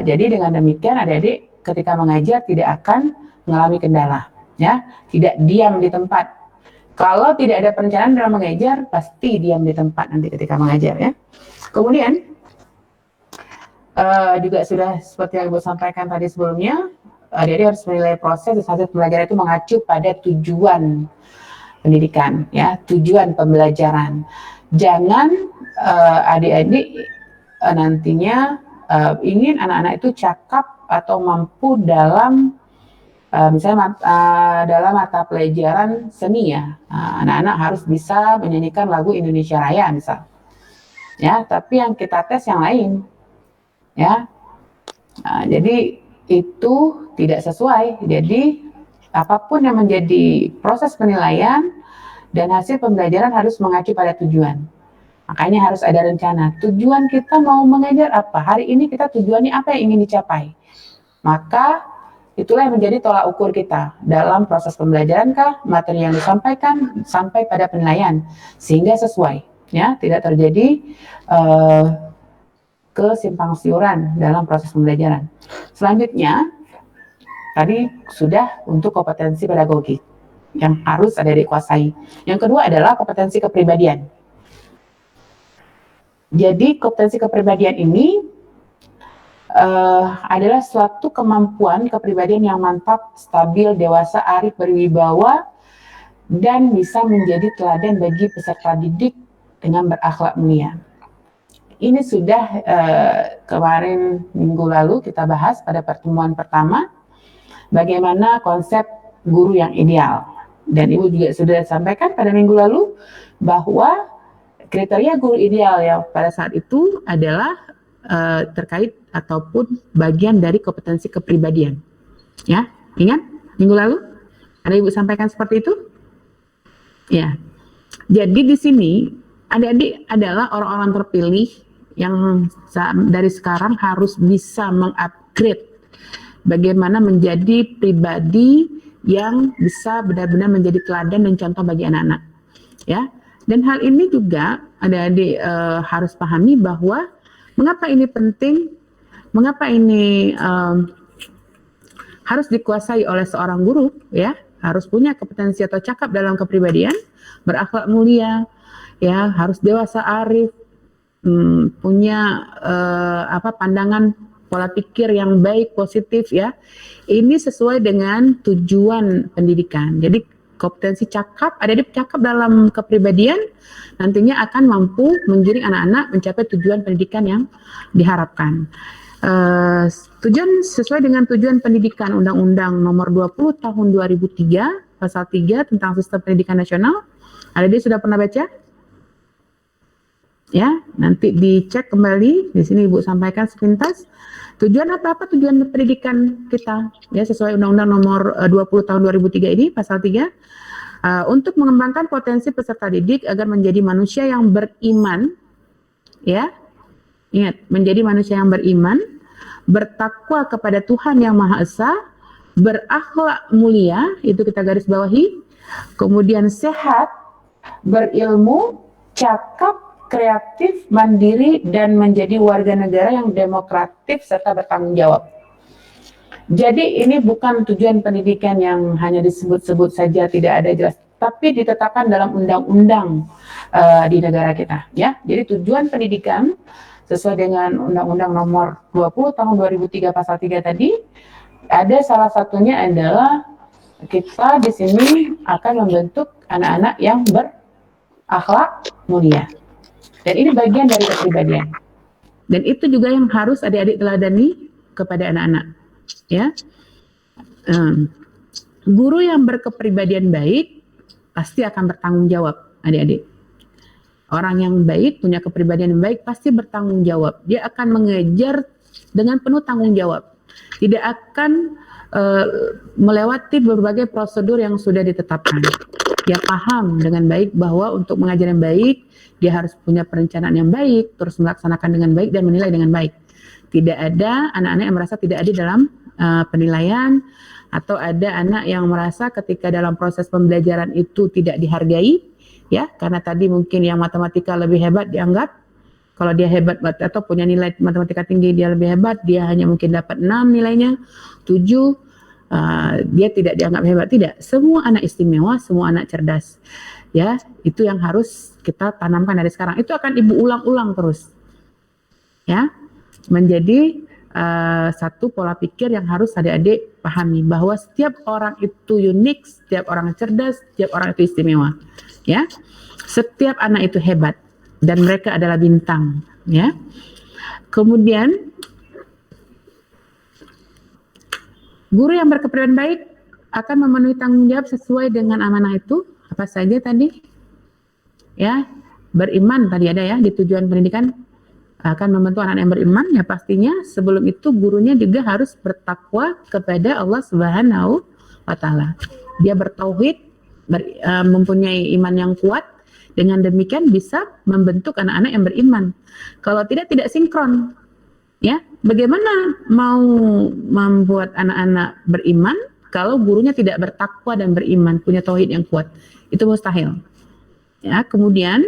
Jadi dengan demikian adik-adik ketika mengajar tidak akan mengalami kendala, ya, tidak diam di tempat. Kalau tidak ada perencanaan dalam mengajar, pasti diam di tempat nanti ketika mengajar ya. Kemudian juga sudah seperti yang Ibu sampaikan tadi sebelumnya, adik-adik harus menilai proses hasil pembelajaran itu mengacu pada tujuan pendidikan, ya, tujuan pembelajaran. Jangan adik-adik nantinya ingin anak-anak itu cakap atau mampu dalam misalnya dalam mata pelajaran seni ya, anak-anak harus bisa menyanyikan lagu Indonesia Raya misal, ya, tapi yang kita tes yang lain. Ya, jadi itu tidak sesuai. Jadi apapun yang menjadi proses penilaian dan hasil pembelajaran harus mengacu pada tujuan. Makanya harus ada rencana. Tujuan kita mau mengajar apa? Hari ini kita tujuannya apa yang ingin dicapai? Maka itulah yang menjadi tolak ukur kita dalam proses pembelajaran kah, materi yang disampaikan sampai pada penilaian sehingga sesuai. Ya, tidak terjadi kesimpang siuran dalam proses pembelajaran. Selanjutnya, tadi sudah untuk kompetensi pedagogik yang harus ada dikuasai. Yang kedua adalah kompetensi kepribadian. Jadi kompetensi kepribadian ini adalah suatu kemampuan kepribadian yang mantap, stabil, dewasa, arif, berwibawa, dan bisa menjadi teladan bagi peserta didik dengan berakhlak mulia. Ini sudah kemarin minggu lalu kita bahas pada pertemuan pertama bagaimana konsep guru yang ideal, dan Ibu juga sudah sampaikan pada minggu lalu bahwa kriteria guru ideal yang pada saat itu adalah terkait ataupun bagian dari kompetensi kepribadian. Ya, ingat minggu lalu ada Ibu sampaikan seperti itu? Ya. Jadi di sini adik-adik adalah orang-orang terpilih yang dari sekarang harus bisa mengupgrade bagaimana menjadi pribadi yang bisa benar-benar menjadi teladan dan contoh bagi anak-anak, ya. Dan hal ini juga adik-adik harus pahami bahwa mengapa ini penting, mengapa ini harus dikuasai oleh seorang guru, ya, harus punya kompetensi atau cakap dalam kepribadian, berakhlak mulia, ya, harus dewasa, arif, punya pandangan pola pikir yang baik, positif ya. Ini sesuai dengan tujuan pendidikan. Jadi kompetensi cakap, adik-adik cakap dalam kepribadian nantinya akan mampu menggiring anak-anak mencapai tujuan pendidikan yang diharapkan. Tujuan sesuai dengan tujuan pendidikan Undang-Undang Nomor 20 Tahun 2003 Pasal 3 tentang Sistem Pendidikan Nasional. Adik sudah pernah baca? Ya, nanti dicek kembali. Di sini Ibu sampaikan sepintas. Tujuan apa tujuan pendidikan kita? Ya, sesuai Undang-Undang Nomor 20 Tahun 2003 ini Pasal 3, untuk mengembangkan potensi peserta didik agar menjadi manusia yang beriman. Ya, ingat, menjadi manusia yang beriman, bertakwa kepada Tuhan Yang Maha Esa, berakhlak mulia, itu kita garis bawahi, kemudian sehat, berilmu, cakap, kreatif, mandiri, dan menjadi warga negara yang demokratis serta bertanggung jawab. Jadi ini bukan tujuan pendidikan yang hanya disebut-sebut saja, tidak ada jelas, tapi ditetapkan dalam undang-undang di negara kita. Ya, jadi tujuan pendidikan sesuai dengan Undang-Undang Nomor 20 Tahun 2003 Pasal 3 tadi, ada salah satunya adalah kita di sini akan membentuk anak-anak yang berakhlak mulia. Dan ini bagian dari kepribadian. Dan itu juga yang harus adik-adik teladani kepada anak-anak. Ya, guru yang berkepribadian baik pasti akan bertanggung jawab, adik-adik. Orang yang baik, punya kepribadian yang baik, pasti bertanggung jawab. Dia akan mengejar dengan penuh tanggung jawab. Tidak akan melewati berbagai prosedur yang sudah ditetapkan. Dia paham dengan baik bahwa untuk mengajar yang baik, dia harus punya perencanaan yang baik, terus melaksanakan dengan baik dan menilai dengan baik. Tidak ada anak-anak yang merasa tidak adil dalam penilaian, atau ada anak yang merasa ketika dalam proses pembelajaran itu tidak dihargai, ya, karena tadi mungkin yang matematika lebih hebat dianggap, kalau dia hebat atau punya nilai matematika tinggi dia lebih hebat, dia hanya mungkin dapat 6 nilainya, 7, dia tidak dianggap hebat. Tidak, semua anak istimewa, semua anak cerdas. Ya, itu yang harus kita tanamkan dari sekarang. Itu akan Ibu ulang-ulang terus. Ya, menjadi satu pola pikir yang harus adik-adik pahami, bahwa setiap orang itu unik, setiap orang cerdas, setiap orang itu istimewa. Ya, setiap anak itu hebat dan mereka adalah bintang. Ya, kemudian guru yang berkepribadian baik akan memenuhi tanggung jawab sesuai dengan amanah itu. Apa saja tadi? Ya, beriman tadi ada ya di tujuan pendidikan, akan membentuk anak yang beriman. Ya, pastinya sebelum itu gurunya juga harus bertakwa kepada Allah Subhanahu wa Ta'ala. Dia bertauhid, mempunyai iman yang kuat. Dengan demikian bisa membentuk anak-anak yang beriman. Kalau tidak sinkron. Ya, bagaimana mau membuat anak-anak beriman kalau gurunya tidak bertakwa dan beriman, punya tauhid yang kuat? Itu mustahil. Ya, kemudian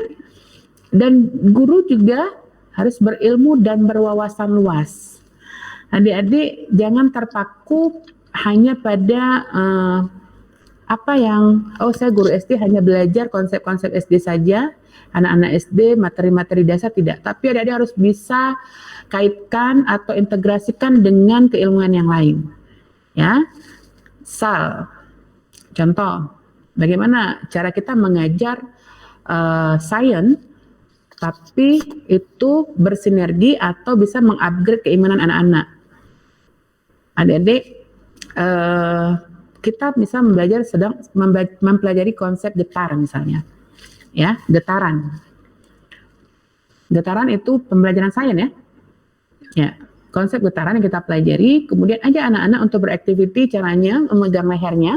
dan guru juga harus berilmu dan berwawasan luas. Adik-adik jangan terpaku hanya pada saya guru SD hanya belajar konsep-konsep SD saja, anak-anak SD materi-materi dasar tidak, tapi adik-adik harus bisa kaitkan atau integrasikan dengan keilmuan yang lain. Ya, contoh, bagaimana cara kita mengajar sains, tapi itu bersinergi atau bisa mengupgrade keimanan anak-anak. Adik-adik, kita bisa mempelajari konsep getar misalnya, ya, getaran. Getaran itu pembelajaran sains ya. Ya, konsep getaran yang kita pelajari, kemudian aja anak-anak untuk beraktiviti, caranya memegang lehernya,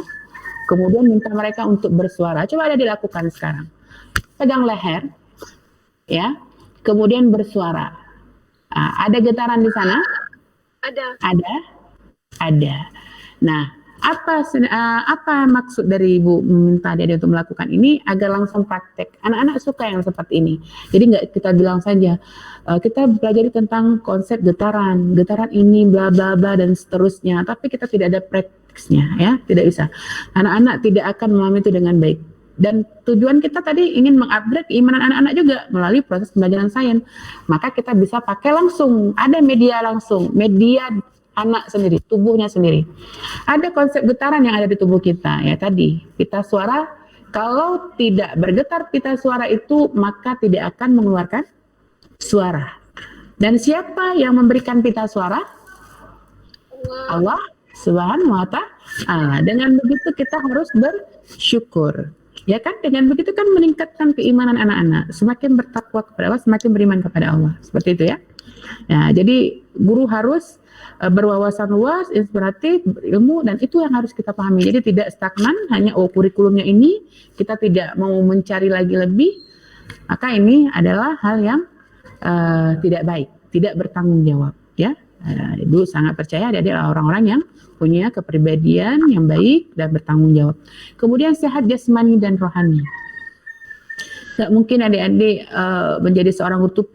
kemudian minta mereka untuk bersuara. Coba ada dilakukan sekarang. Pegang leher, ya, kemudian bersuara. Ada getaran di sana? Ada. Nah, apa maksud dari Ibu meminta dia untuk melakukan ini? Agar langsung praktek. Anak-anak suka yang seperti ini. Jadi nggak kita bilang saja, kita pelajari tentang konsep getaran ini, bla bla bla dan seterusnya. Tapi kita tidak ada praktisnya, ya, tidak bisa. Anak-anak tidak akan memahami itu dengan baik. Dan tujuan kita tadi ingin mengupgrade keimanan anak-anak juga melalui proses pembelajaran sains. Maka kita bisa pakai langsung, ada media langsung, media anak sendiri, tubuhnya sendiri. Ada konsep getaran yang ada di tubuh kita, ya tadi, pita suara. Kalau tidak bergetar pita suara itu, maka tidak akan mengeluarkan suara. Dan siapa yang memberikan pita suara? Allah Subhanahu wa Ta'ala. Dengan begitu kita harus bersyukur. Ya kan, dengan begitu kan meningkatkan keimanan anak-anak, semakin bertakwa kepada Allah, semakin beriman kepada Allah. Seperti itu ya. Ya, jadi guru harus berwawasan luas, inspiratif, berilmu, dan itu yang harus kita pahami. Jadi tidak stagnan, hanya kurikulumnya ini, kita tidak mau mencari lagi lebih, maka ini adalah hal yang tidak baik, tidak bertanggung jawab. Ya, Ibu sangat percaya dia adalah orang-orang yang punya kepribadian yang baik dan bertanggung jawab. Kemudian sehat jasmani dan rohani. Gak mungkin adik-adik menjadi seorang guru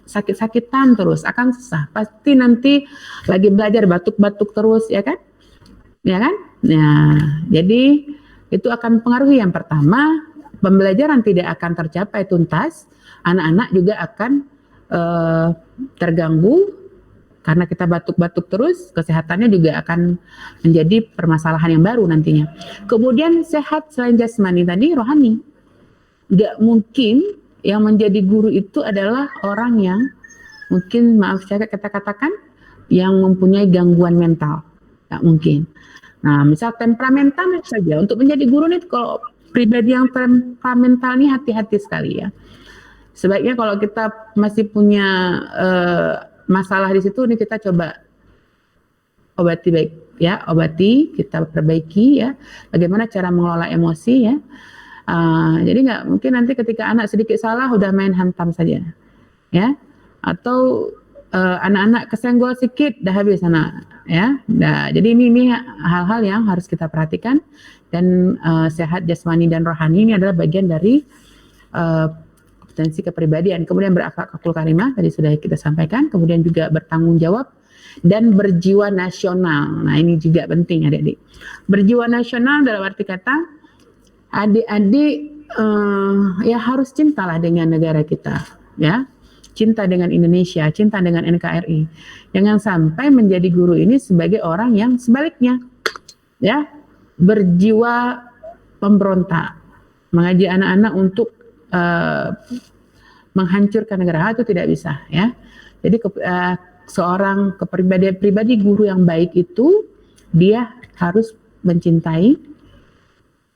sakit-sakitan terus, akan susah. Pasti nanti lagi belajar batuk-batuk terus, ya kan? Ya kan? Nah, jadi itu akan mempengaruhi. Yang pertama, pembelajaran tidak akan tercapai tuntas, anak-anak juga akan terganggu. Karena kita batuk-batuk terus, kesehatannya juga akan menjadi permasalahan yang baru nantinya. Kemudian sehat selain jasmani tadi, rohani. Gak mungkin yang menjadi guru itu adalah orang yang mungkin, maaf saya katakan, yang mempunyai gangguan mental. Gak mungkin. Nah, misal temperamental saja. Untuk menjadi guru nih, kalau pribadi yang temperamental ini hati-hati sekali ya. Sebaiknya kalau kita masih punya masalah di situ, ini kita coba obati baik ya, obati, kita perbaiki ya, bagaimana cara mengelola emosi ya. Jadi nggak mungkin nanti ketika anak sedikit salah udah main hantam saja ya, atau anak-anak kesenggol sedikit dah habis sana ya. Nah, jadi ini hal-hal yang harus kita perhatikan, dan sehat jasmani dan rohani ini adalah bagian dari kompetensi kepribadian. Kemudian berakhlakul karimah tadi sudah kita sampaikan, kemudian juga bertanggung jawab dan berjiwa nasional. Nah, ini juga penting adik-adik. Berjiwa nasional dalam arti kata adik-adik ya harus cintalah dengan negara kita ya. Cinta dengan Indonesia, cinta dengan NKRI. Jangan sampai menjadi guru ini sebagai orang yang sebaliknya ya, berjiwa pemberontak, mengajak anak-anak untuk menghancurkan negara, itu tidak bisa ya. Jadi seorang pribadi guru yang baik itu dia harus mencintai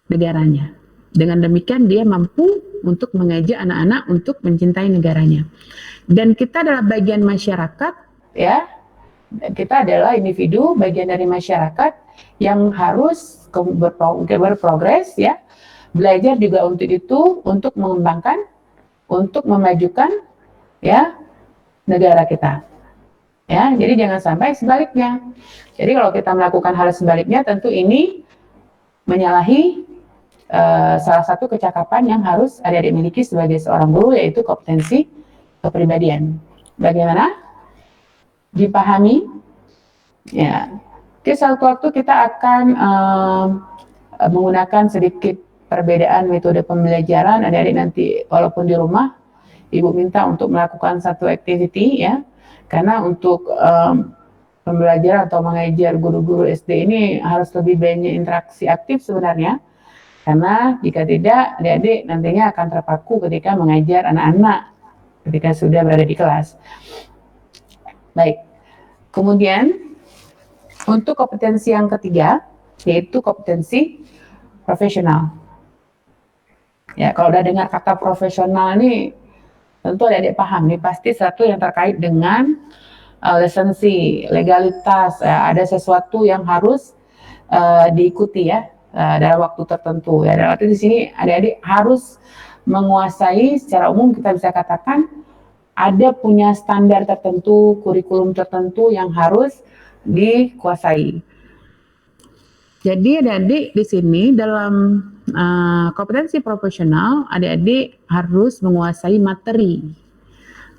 negaranya. Dengan demikian dia mampu untuk mengajak anak-anak untuk mencintai negaranya. Dan kita adalah bagian masyarakat ya. Kita adalah individu bagian dari masyarakat yang harus berprogres ya. Belajar juga untuk itu, untuk mengembangkan, untuk memajukan ya negara kita. Ya, jadi jangan sampai sebaliknya. Jadi kalau kita melakukan hal sebaliknya, tentu ini menyalahi salah satu kecakapan yang harus adik-adik miliki sebagai seorang guru, yaitu kompetensi kepribadian. Bagaimana? Dipahami? Ya. Oke, suatu waktu kita akan menggunakan sedikit perbedaan metode pembelajaran. Adik-adik nanti walaupun di rumah, Ibu minta untuk melakukan satu activity ya, karena untuk pembelajaran atau mengajar guru-guru SD ini harus lebih banyak interaksi aktif sebenarnya, karena jika tidak adik-adik nantinya akan terpaku ketika mengajar anak-anak ketika sudah berada di kelas. Baik, kemudian untuk kompetensi yang ketiga, yaitu kompetensi profesional. Ya, kalau udah dengar kata profesional ini, tentu adik-adik paham nih, pasti satu yang terkait dengan lisensi, legalitas, ada sesuatu yang harus diikuti ya dalam waktu tertentu. Ya, dalam arti di sini adik-adik harus menguasai, secara umum kita bisa katakan ada punya standar tertentu, kurikulum tertentu yang harus dikuasai. Jadi adik-adik di sini dalam kompetensi profesional, adik-adik harus menguasai materi.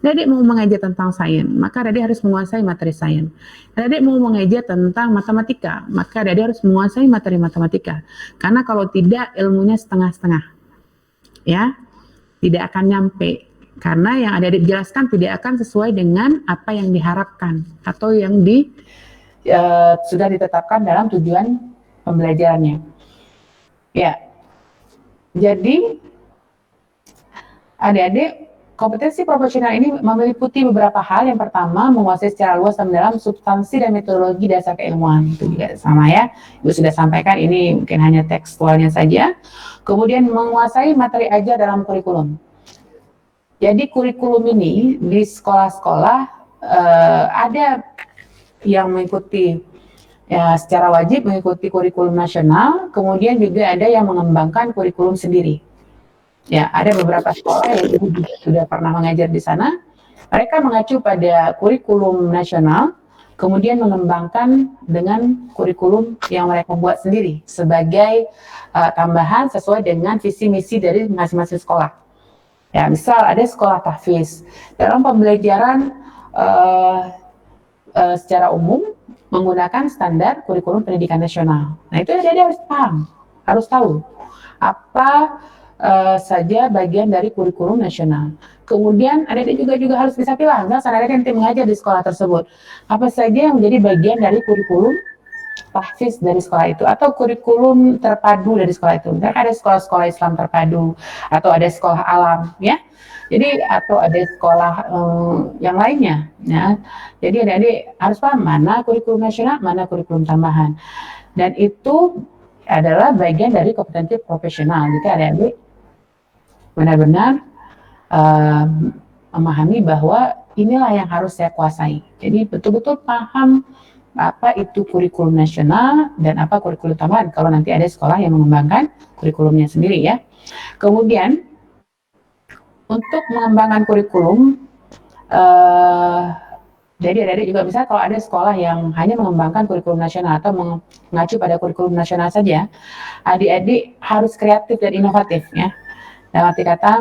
Adik-adik mau mengajar tentang sains, maka adik-adik harus menguasai materi sains. Adik-adik mau mengajar tentang matematika, maka adik-adik harus menguasai materi matematika. Karena kalau tidak, ilmunya setengah-setengah. Ya, tidak akan nyampe. Karena yang adik-adik jelaskan tidak akan sesuai dengan apa yang diharapkan atau yang sudah ditetapkan dalam tujuan pembelajarannya. Ya, jadi adik-adik Kompetensi profesional ini meliputi beberapa hal. Yang pertama, menguasai secara luas dan mendalam substansi dan metodologi dasar keilmuan. Itu juga sama ya, Ibu sudah sampaikan, ini mungkin hanya tekstualnya saja. Kemudian menguasai materi ajar dalam kurikulum. Jadi kurikulum ini di sekolah-sekolah ada yang mengikuti ya secara wajib mengikuti kurikulum nasional, kemudian juga ada yang mengembangkan kurikulum sendiri. Ya, ada beberapa sekolah yang Ibu sudah pernah mengajar di sana. Mereka mengacu pada kurikulum nasional, kemudian mengembangkan dengan kurikulum yang mereka buat sendiri sebagai tambahan sesuai dengan visi misi dari masing-masing sekolah. Ya, misal ada sekolah tahfiz dalam pembelajaran secara umum menggunakan standar kurikulum pendidikan nasional. Nah, itu dia harus paham, harus tahu apa saja bagian dari kurikulum nasional. Kemudian adik-adik juga harus bisa pilih, misalnya adik-adik nanti mengajar di sekolah tersebut, apa saja yang menjadi bagian dari kurikulum tahfiz dari sekolah itu, atau kurikulum terpadu dari sekolah itu. Misalnya ada sekolah-sekolah Islam terpadu, atau ada sekolah alam, ya. Jadi atau ada sekolah yang lainnya, ya. Jadi adik-adik harus paham mana kurikulum nasional, mana kurikulum tambahan, dan itu adalah bagian dari kompetensi profesional. Jika adik-adik benar-benar memahami bahwa inilah yang harus saya kuasai. Jadi betul-betul paham apa itu kurikulum nasional dan apa kurikulum tambahan kalau nanti ada sekolah yang mengembangkan kurikulumnya sendiri ya. Kemudian untuk mengembangkan kurikulum, jadi adik-adik juga bisa, kalau ada sekolah yang hanya mengembangkan kurikulum nasional atau mengacu pada kurikulum nasional saja, adik-adik harus kreatif dan inovatif ya. Dalam arti kata,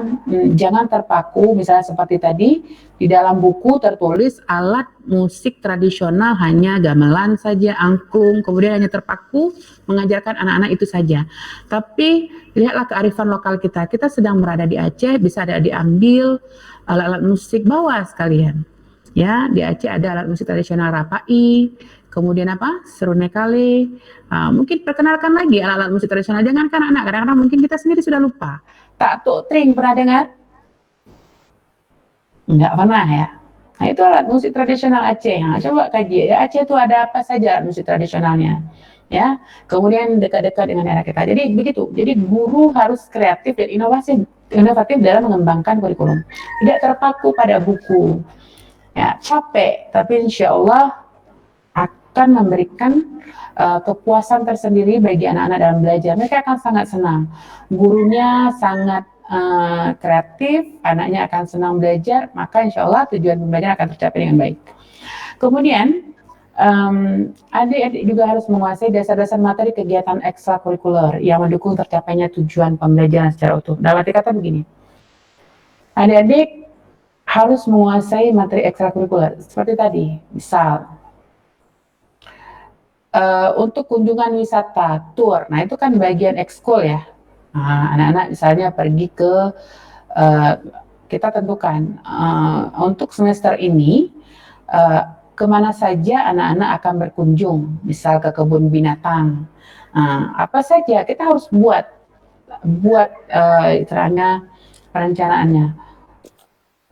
jangan terpaku, misalnya seperti tadi, di dalam buku tertulis alat musik tradisional hanya gamelan saja, angklung, kemudian hanya terpaku mengajarkan anak-anak itu saja. Tapi lihatlah kearifan lokal kita. Kita sedang berada di Aceh, bisa ada diambil alat-alat musik, bawa sekalian. Ya, di Aceh ada alat musik tradisional Rapai, kemudian apa? Serune kale. Mungkin perkenalkan lagi alat-alat musik tradisional. Jangankan anak, kadang-kadang mungkin kita sendiri sudah lupa. Tak tuk tring pernah dengar? Enggak pernah ya. Nah, itu alat musik tradisional Aceh. Nah, coba kaji ya, Aceh itu ada apa saja alat musik tradisionalnya. Ya, kemudian dekat-dekat dengan daerah kita. Jadi begitu. Jadi guru harus kreatif dan inovatif dalam mengembangkan kurikulum. Tidak terpaku pada buku. Ya, capek, tapi insya Allah akan memberikan kepuasan tersendiri bagi anak-anak dalam belajar. Mereka akan sangat senang. Gurunya sangat kreatif, anaknya akan senang belajar, maka insya Allah tujuan pembelajaran akan tercapai dengan baik. Kemudian, adik-adik juga harus menguasai dasar-dasar materi kegiatan ekstrakurikuler yang mendukung tercapainya tujuan pembelajaran secara utuh. Dalam arti kata begini, adik-adik harus menguasai materi ekstrakurikuler. Seperti tadi, misal, untuk kunjungan wisata, tour, nah itu kan bagian ekskul ya. Nah, anak-anak misalnya pergi ke, kita tentukan untuk semester ini kemana saja anak-anak akan berkunjung, misal ke kebun binatang. Apa saja kita harus buat istilahnya perencanaannya.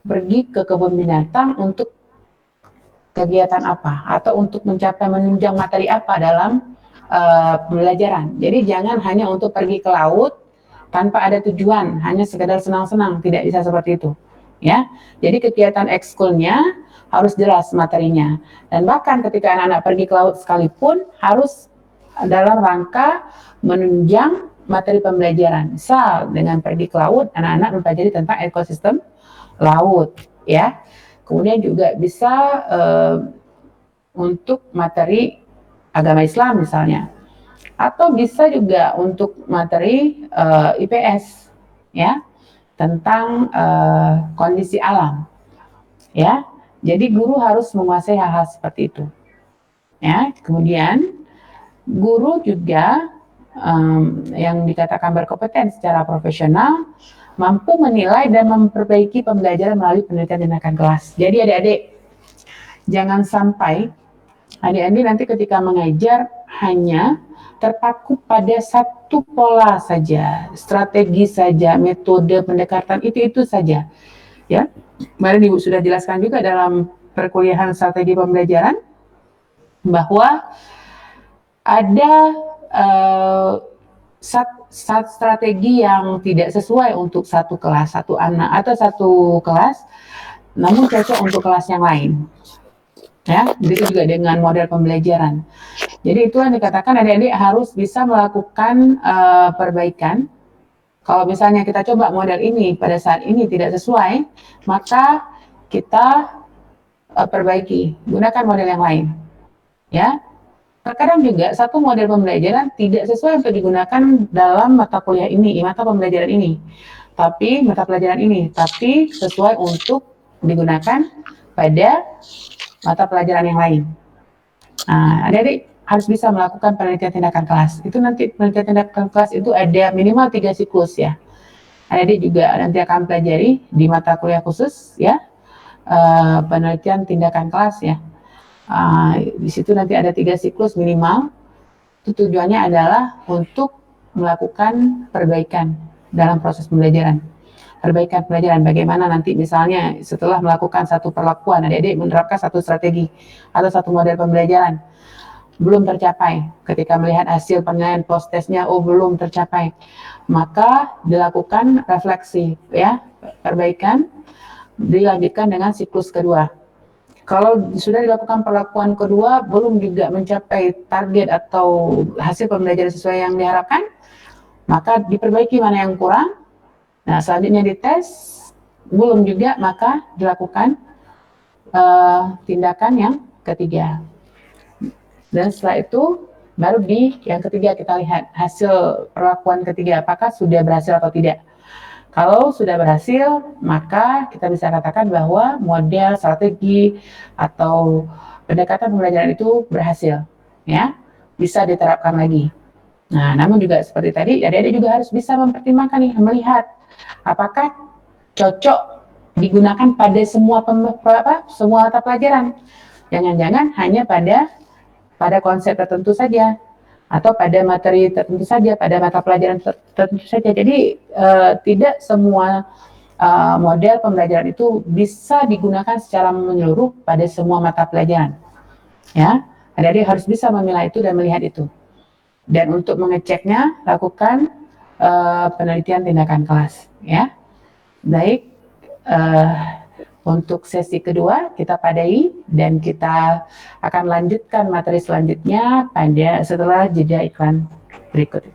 Pergi ke kebun binatang untuk kegiatan apa, atau untuk menunjang materi apa dalam pembelajaran. Jadi jangan hanya untuk pergi ke laut tanpa ada tujuan, hanya sekedar senang-senang, tidak bisa seperti itu. Ya, jadi kegiatan ekskulnya harus jelas materinya. Dan bahkan ketika anak-anak pergi ke laut sekalipun harus dalam rangka menunjang materi pembelajaran. Misal dengan pergi ke laut, anak-anak mempelajari tentang ekosistem laut, ya. Kemudian juga bisa untuk materi agama Islam misalnya, atau bisa juga untuk materi IPS ya, tentang kondisi alam ya. Jadi guru harus menguasai hal-hal seperti itu ya. Kemudian guru juga yang dikatakan berkompeten secara profesional mampu menilai dan memperbaiki pembelajaran melalui penelitian tindakan kelas. Jadi adik-adik, jangan sampai adik-adik nanti ketika mengajar hanya terpaku pada satu pola saja, strategi saja, metode pendekatan itu saja. ya. Kemarin Ibu sudah jelaskan juga dalam perkuliahan strategi pembelajaran bahwa ada strategi yang tidak sesuai untuk satu kelas, satu anak atau satu kelas, namun cocok untuk kelas yang lain. Ya, begitu juga dengan model pembelajaran. Jadi itu yang dikatakan adik-adik harus bisa melakukan perbaikan. Kalau misalnya kita coba model ini pada saat ini tidak sesuai, maka kita perbaiki, gunakan model yang lain. Ya, terkadang juga satu model pembelajaran tidak sesuai untuk digunakan dalam mata kuliah ini, mata pembelajaran ini, tapi mata pelajaran ini, tapi sesuai untuk digunakan pada mata pelajaran yang lain. Nah, adik-adik harus bisa melakukan penelitian tindakan kelas. Itu nanti penelitian tindakan kelas itu ada minimal 3 siklus ya. Adik-adik juga nanti akan pelajari di mata kuliah khusus ya, penelitian tindakan kelas ya. Di situ nanti ada 3 siklus minimal. Itu tujuannya adalah untuk melakukan perbaikan dalam proses pembelajaran. Perbaikan pelajaran, bagaimana nanti misalnya setelah melakukan satu perlakuan, adik-adik menerapkan satu strategi atau satu model pembelajaran, belum tercapai. Ketika melihat hasil penilaian post testnya, oh belum tercapai, maka dilakukan refleksi, ya, perbaikan, dilanjutkan dengan siklus kedua. Kalau sudah dilakukan perlakuan kedua, belum juga mencapai target atau hasil pembelajaran sesuai yang diharapkan, maka diperbaiki mana yang kurang. Nah, selanjutnya dites, belum juga, maka dilakukan tindakan yang ketiga. Dan setelah itu, baru di yang ketiga kita lihat hasil perlakuan ketiga, apakah sudah berhasil atau tidak. Kalau sudah berhasil, maka kita bisa katakan bahwa model, strategi, atau pendekatan pembelajaran itu berhasil, ya, bisa diterapkan lagi. Nah, namun juga seperti tadi, adik-adik juga harus bisa mempertimbangkan nih, melihat apakah cocok digunakan pada semua semua mata pelajaran. Jangan-jangan hanya pada konsep tertentu saja atau pada materi tertentu saja, pada mata pelajaran tertentu saja. Jadi tidak semua model pembelajaran itu bisa digunakan secara menyeluruh pada semua mata pelajaran. Ya, adik-adik harus bisa memilah itu dan melihat itu. Dan untuk mengeceknya, lakukan penelitian tindakan kelas. Ya, baik. Untuk sesi kedua kita padai dan kita akan lanjutkan materi selanjutnya pada setelah jeda iklan berikut.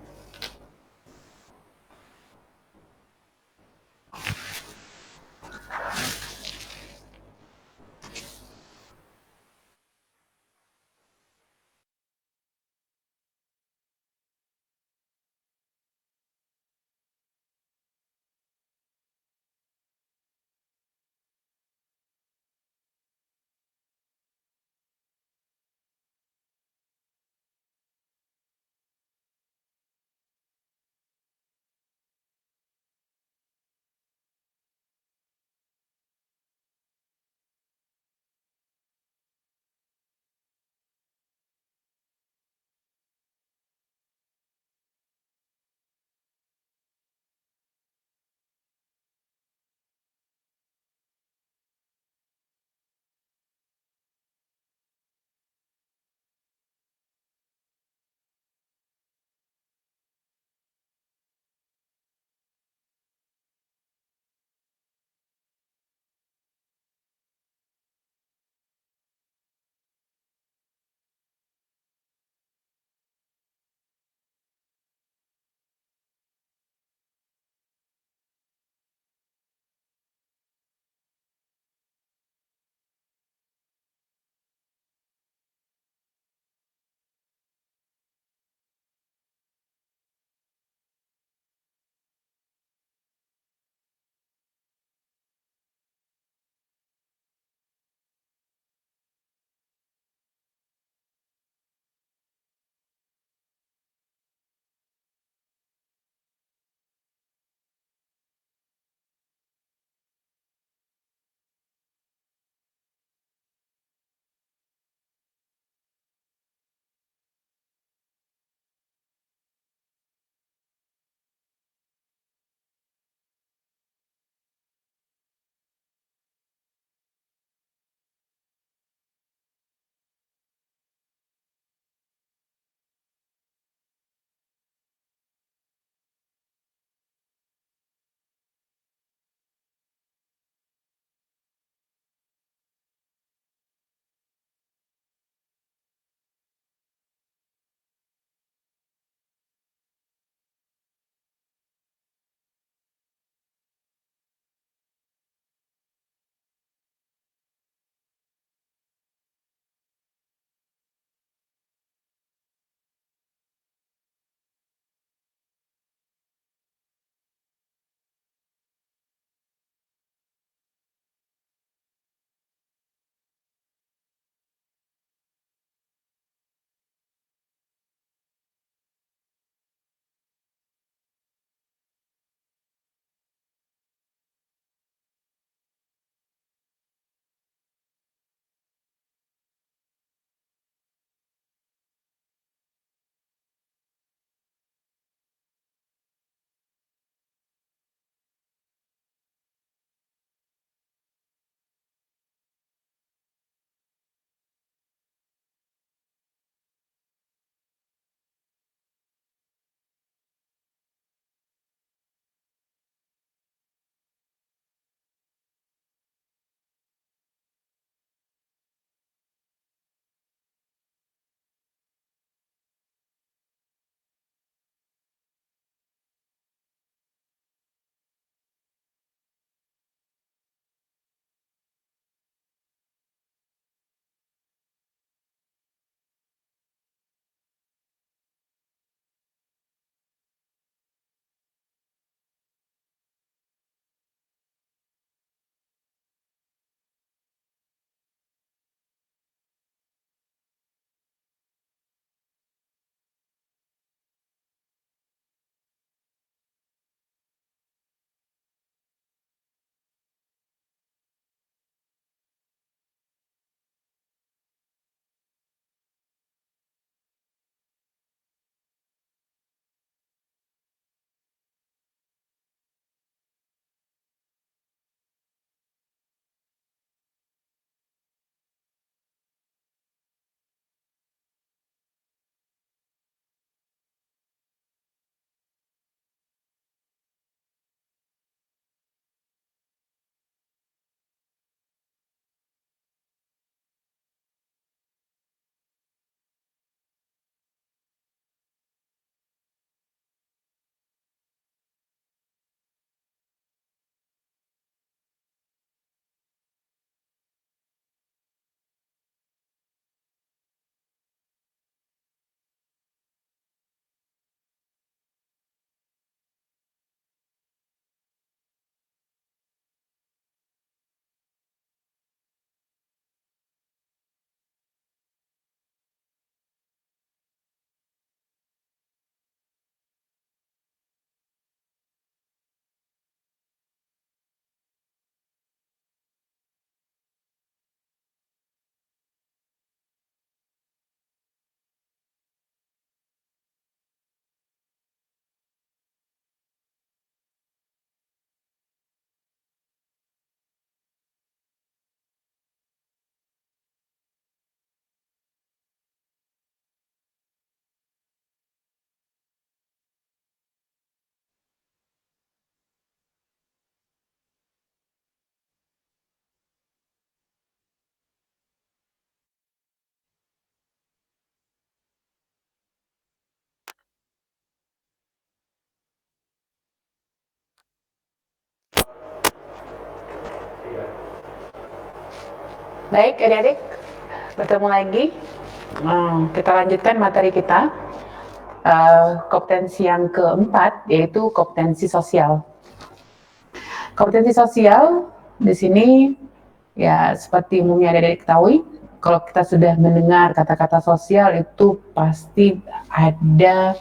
Baik adik-adik, bertemu lagi. Kita lanjutkan materi kita. Kompetensi yang keempat yaitu kompetensi sosial. Kompetensi sosial di sini ya seperti umumnya adik-adik ketahui, kalau kita sudah mendengar kata-kata sosial itu pasti ada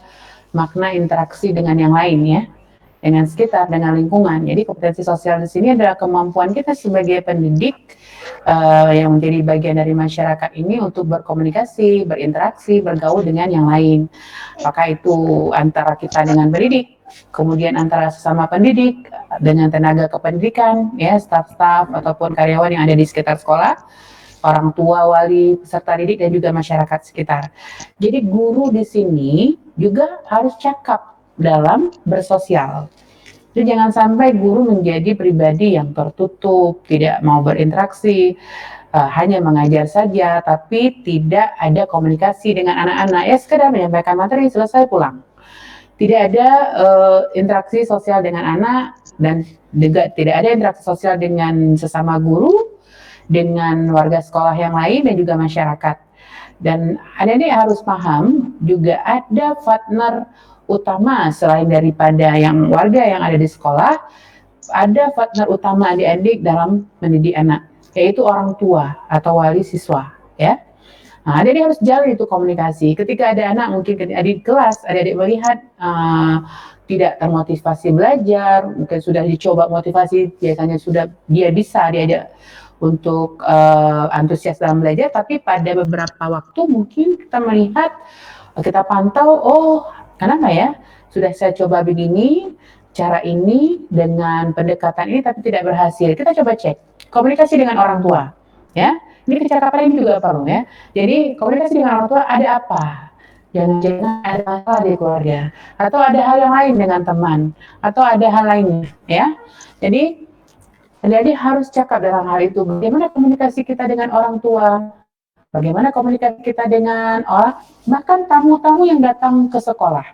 makna interaksi dengan yang lain ya, dengan sekitar, dengan lingkungan. Jadi kompetensi sosial di sini adalah kemampuan kita sebagai pendidik yang menjadi bagian dari masyarakat ini untuk berkomunikasi, berinteraksi, bergaul dengan yang lain. Apakah itu antara kita dengan pendidik, kemudian antara sesama pendidik, dengan tenaga kependidikan, ya staf-staf ataupun karyawan yang ada di sekitar sekolah, orang tua, wali, peserta didik, dan juga masyarakat sekitar. Jadi guru di sini juga harus cakap dalam bersosial. Jadi jangan sampai guru menjadi pribadi yang tertutup, tidak mau berinteraksi, hanya mengajar saja, tapi tidak ada komunikasi dengan anak-anak. Ya sekedar menyampaikan materi, selesai pulang. Tidak ada interaksi sosial dengan anak, dan juga tidak ada interaksi sosial dengan sesama guru, dengan warga sekolah yang lain, dan juga masyarakat. Dan adik-adik harus paham, juga ada partner utama selain daripada yang warga yang ada di sekolah, ada partner utama adik-adik dalam mendidik anak, yaitu orang tua atau wali siswa, ya. Nah, adik-adik harus jalin itu komunikasi. Ketika ada anak mungkin adik kelas, adik-adik melihat tidak termotivasi belajar, mungkin sudah dicoba motivasi, biasanya sudah dia bisa diajak untuk antusias dalam belajar, tapi pada beberapa waktu mungkin kita melihat, kita pantau, oh kenapa ya, sudah saya coba begini, cara ini, dengan pendekatan ini, tapi tidak berhasil. Kita coba cek, komunikasi dengan orang tua, ya. Ini kecakapan ini juga perlu ya. Jadi komunikasi dengan orang tua, ada apa? Jangan-jangan ada masalah di keluarga, atau ada hal yang lain dengan teman, atau ada hal lainnya, ya. Jadi harus cakap dalam hal itu. Bagaimana komunikasi kita dengan orang tua? Bagaimana komunikasi kita dengan orang, bahkan tamu-tamu yang datang ke sekolah.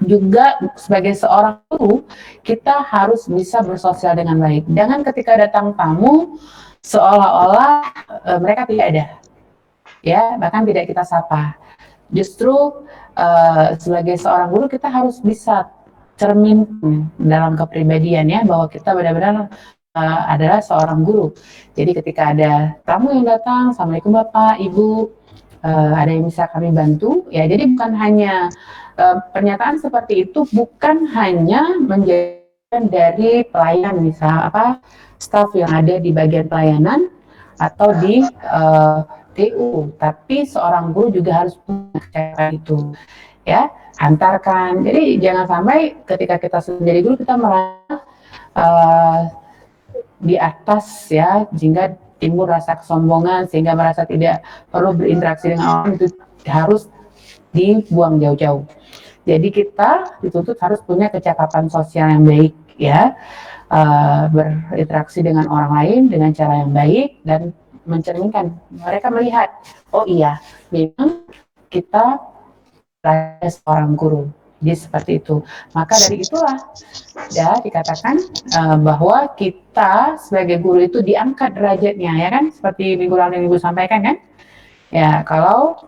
Juga sebagai seorang guru, kita harus bisa bersosial dengan baik. Jangan ketika datang tamu, seolah-olah mereka tidak ada. Ya, bahkan tidak kita sapa. Justru sebagai seorang guru, kita harus bisa cermin dalam kepribadian ya, bahwa kita benar-benar adalah seorang guru. Jadi ketika ada tamu yang datang, Assalamualaikum Bapak, Ibu, ada yang bisa kami bantu? Ya, jadi bukan hanya pernyataan seperti itu bukan hanya menjadi dari pelayan, misal staf yang ada di bagian pelayanan atau di TU, tapi seorang guru juga harus punya itu, ya, antarkan. Jadi jangan sampai ketika kita menjadi guru kita merasa di atas ya, sehingga timbul rasa kesombongan sehingga merasa tidak perlu berinteraksi dengan orang, itu harus dibuang jauh-jauh. Jadi kita dituntut harus punya kecakapan sosial yang baik ya, berinteraksi dengan orang lain dengan cara yang baik dan mencerminkan, mereka melihat, oh iya memang kita adalah seorang guru. Jadi seperti itu. Maka dari itulah ya dikatakan bahwa kita sebagai guru itu diangkat derajatnya, ya kan? Seperti minggu lalu yang Ibu sampaikan kan? Ya, kalau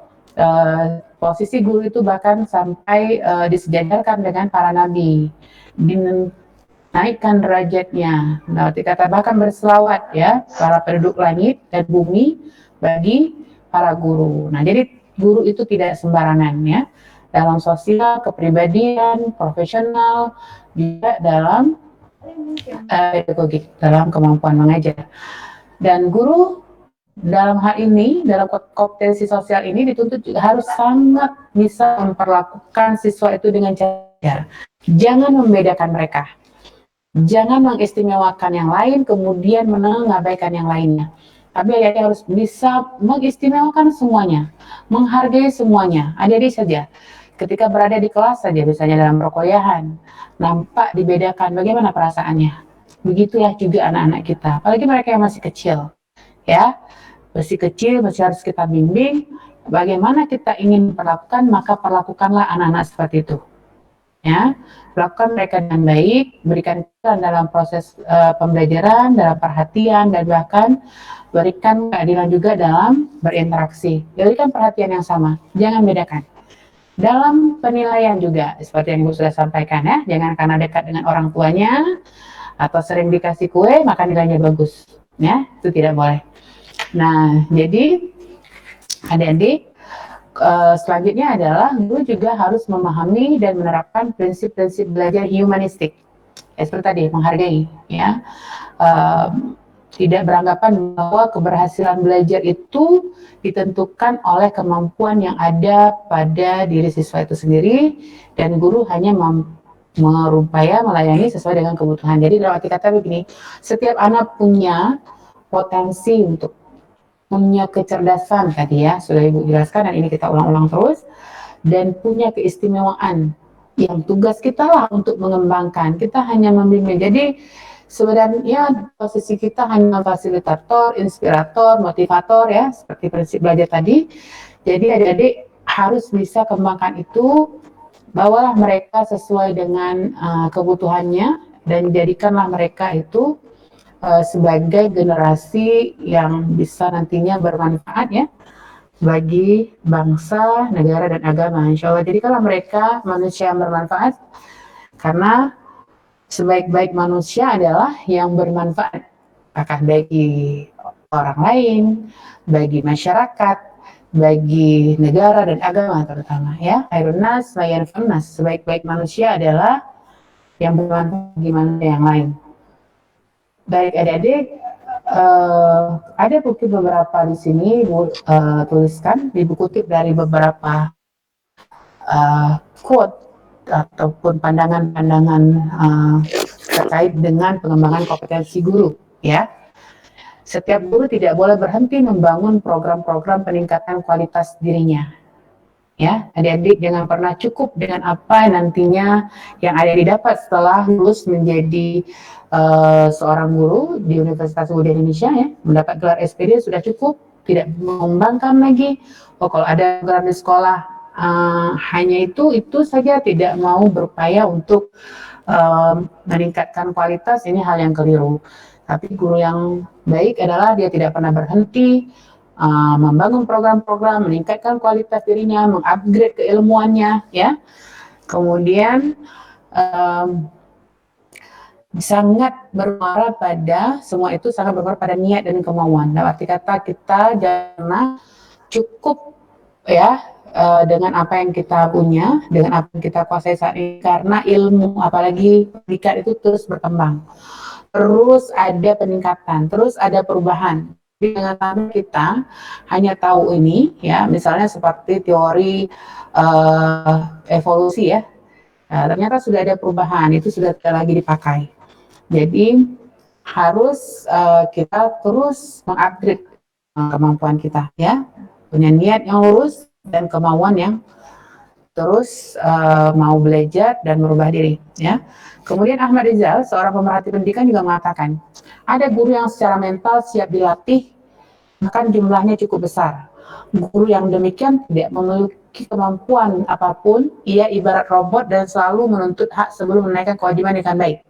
posisi guru itu bahkan sampai disejajarkan dengan para nabi, dinaikkan derajatnya. Nah, dikatakan bahkan berselawat ya para penduduk langit dan bumi bagi para guru. Nah, jadi guru itu tidak sembarangan ya. Dalam sosial, kepribadian, profesional, juga dalam pedagogik, dalam kemampuan mengajar. Dan guru dalam hal ini, dalam kompetensi sosial ini dituntut juga harus sangat bisa memperlakukan siswa itu dengan cara. Jangan membedakan mereka. Jangan mengistimewakan yang lain, kemudian mengabaikan yang lainnya. Tapi adik-adik harus bisa mengistimewakan semuanya, menghargai semuanya. Adik-adik saja. Ketika berada di kelas saja, misalnya dalam perkuliahan, nampak dibedakan bagaimana perasaannya. Begitulah juga anak-anak kita, apalagi mereka yang masih kecil, ya, masih kecil, masih harus kita bimbing. Bagaimana kita ingin memperlakukan, maka perlakukanlah anak-anak seperti itu. ya, lakukan mereka dengan baik, berikan dalam proses pembelajaran, dalam perhatian, dan bahkan berikan keadilan juga dalam berinteraksi. Berikan perhatian yang sama, jangan bedakan. Dalam penilaian juga, seperti yang Ibu sudah sampaikan ya, jangan karena dekat dengan orang tuanya atau sering dikasih kue maka nilainya bagus, ya, itu tidak boleh. Nah, jadi adik-adik, selanjutnya adalah guru juga harus memahami dan menerapkan prinsip-prinsip belajar humanistik. Ya, seperti tadi, menghargai, ya. Tidak beranggapan bahwa keberhasilan belajar itu ditentukan oleh kemampuan yang ada pada diri siswa itu sendiri, dan guru hanya berupaya melayani sesuai dengan kebutuhan. Jadi dalam arti kata begini, setiap anak punya potensi untuk punya kecerdasan tadi ya, sudah Ibu jelaskan dan ini kita ulang-ulang terus, dan punya keistimewaan yang tugas kita lah untuk mengembangkan. Kita hanya membimbing. Jadi sebenarnya posisi kita hanya fasilitator, inspirator, motivator ya, seperti prinsip belajar tadi. Jadi adik-adik harus bisa kembangkan itu, bawalah mereka sesuai dengan kebutuhannya, dan jadikanlah mereka itu sebagai generasi yang bisa nantinya bermanfaat ya bagi bangsa, negara, dan agama. Insya Allah. Jadi kalau mereka manusia yang bermanfaat, karena sebaik-baik manusia adalah yang bermanfaat, apakah bagi orang lain, bagi masyarakat, bagi negara dan agama terutama ya. Khairun nas mayanfa'un nas. Sebaik-baik manusia adalah yang bermanfaat bagi manusia yang lain. Baik adik-adik, ada bukti beberapa di sini tuliskan, Ibu kutip dari beberapa quote ataupun pandangan-pandangan terkait dengan pengembangan kompetensi guru ya. Setiap guru tidak boleh berhenti membangun program-program peningkatan kualitas dirinya. Ya, adik-adik jangan pernah cukup dengan apa nantinya yang adik didapat setelah lulus menjadi seorang guru di Universitas Muda Indonesia ya, mendapat gelar SPD sudah cukup, tidak mengembangkan lagi. Oh, kalau ada program di sekolah hanya itu saja, tidak mau berupaya untuk meningkatkan kualitas, ini hal yang keliru. Tapi guru yang baik adalah dia tidak pernah berhenti membangun program-program, meningkatkan kualitas dirinya, mengupgrade keilmuannya, ya. Kemudian sangat bermuara pada semua itu, sangat bermuara pada niat dan kemauan. Dalam arti kata kita jangan cukup ya dengan apa yang kita punya, dengan apa yang kita kuasai saat ini, karena ilmu apalagi pendidikan itu terus berkembang, terus ada peningkatan, terus ada perubahan. Dengan sampai kita hanya tahu ini ya, misalnya seperti teori evolusi ya, ternyata sudah ada perubahan, itu sudah tidak lagi dipakai. Jadi harus kita terus mengupgrade kemampuan kita ya, punya niat yang lurus dan kemauan yang terus mau belajar dan merubah diri ya. Kemudian Ahmad Rizal, seorang pemerhati pendidikan, juga mengatakan, ada guru yang secara mental siap dilatih, bahkan jumlahnya cukup besar. Guru yang demikian tidak memiliki kemampuan apapun, ia ibarat robot dan selalu menuntut hak sebelum menaikkan kewajiban dengan baik.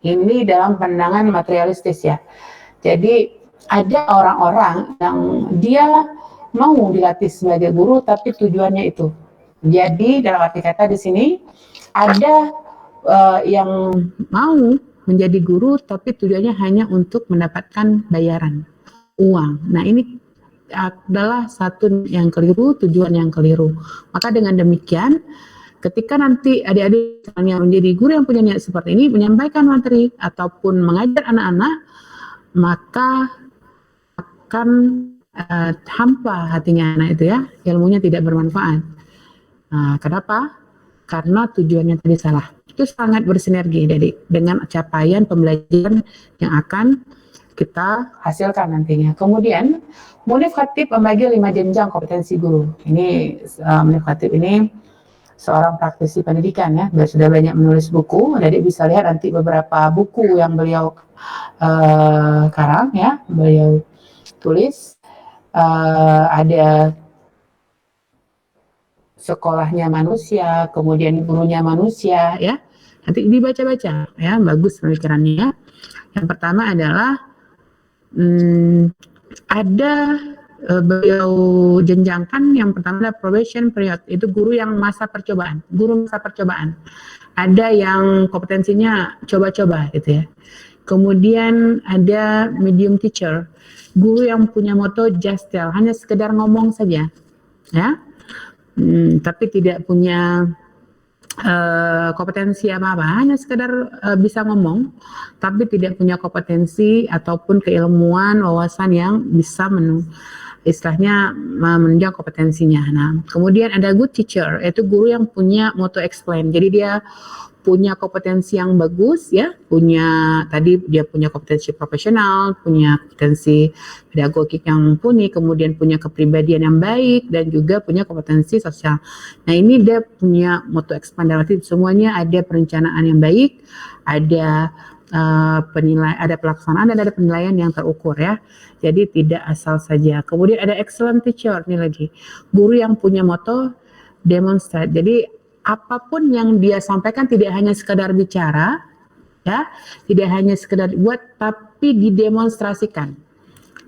Ini dalam pandangan materialistis ya. Jadi ada orang-orang yang dia mau dilatih sebagai guru, tapi tujuannya itu. Jadi dalam arti kata di sini ada yang mau menjadi guru tapi tujuannya hanya untuk mendapatkan bayaran uang. Nah, ini adalah satu yang keliru, tujuan yang keliru. Maka dengan demikian, ketika nanti adik-adik yang menjadi guru yang punya niat seperti ini, menyampaikan materi ataupun mengajar anak-anak, maka akan hampa hatinya anak itu ya, ilmunya tidak bermanfaat. Kenapa? Karena tujuannya tadi salah. Itu sangat bersinergi dengan capaian pembelajaran yang akan kita hasilkan nantinya. Kemudian Munif Khatib membagi 5 jenjang kompetensi guru. Ini Munif Khatib ini seorang praktisi pendidikan ya, sudah banyak menulis buku. Adik bisa lihat nanti beberapa buku yang beliau karang ya, beliau tulis. Ada sekolahnya manusia, kemudian gurunya manusia, ya. Nanti dibaca-baca, ya, bagus pemikirannya. Yang pertama adalah ada beliau jenjangkan, yang pertama adalah probation period, itu guru yang masa percobaan, guru masa percobaan. Ada yang kompetensinya coba-coba gitu ya. Kemudian ada medium teacher, guru yang punya moto just tell, hanya sekedar ngomong saja, ya, tapi tidak punya kompetensi apa-apa, hanya sekedar bisa ngomong, tapi tidak punya kompetensi ataupun keilmuan, wawasan yang bisa istilahnya menunjang kompetensinya. Nah, kemudian ada good teacher, yaitu guru yang punya moto explain. Jadi dia punya kompetensi yang bagus, ya, dia punya kompetensi profesional, punya kompetensi pedagogik yang mumpuni, kemudian punya kepribadian yang baik, dan juga punya kompetensi sosial. Nah, ini dia punya moto explain, berarti semuanya ada perencanaan yang baik, ada ada pelaksanaan, dan ada penilaian yang terukur, ya. Jadi tidak asal saja. Kemudian ada excellent teacher, ini lagi guru yang punya moto demonstrate. Jadi apapun yang dia sampaikan tidak hanya sekedar bicara, ya, tidak hanya sekedar buat, tapi didemonstrasikan.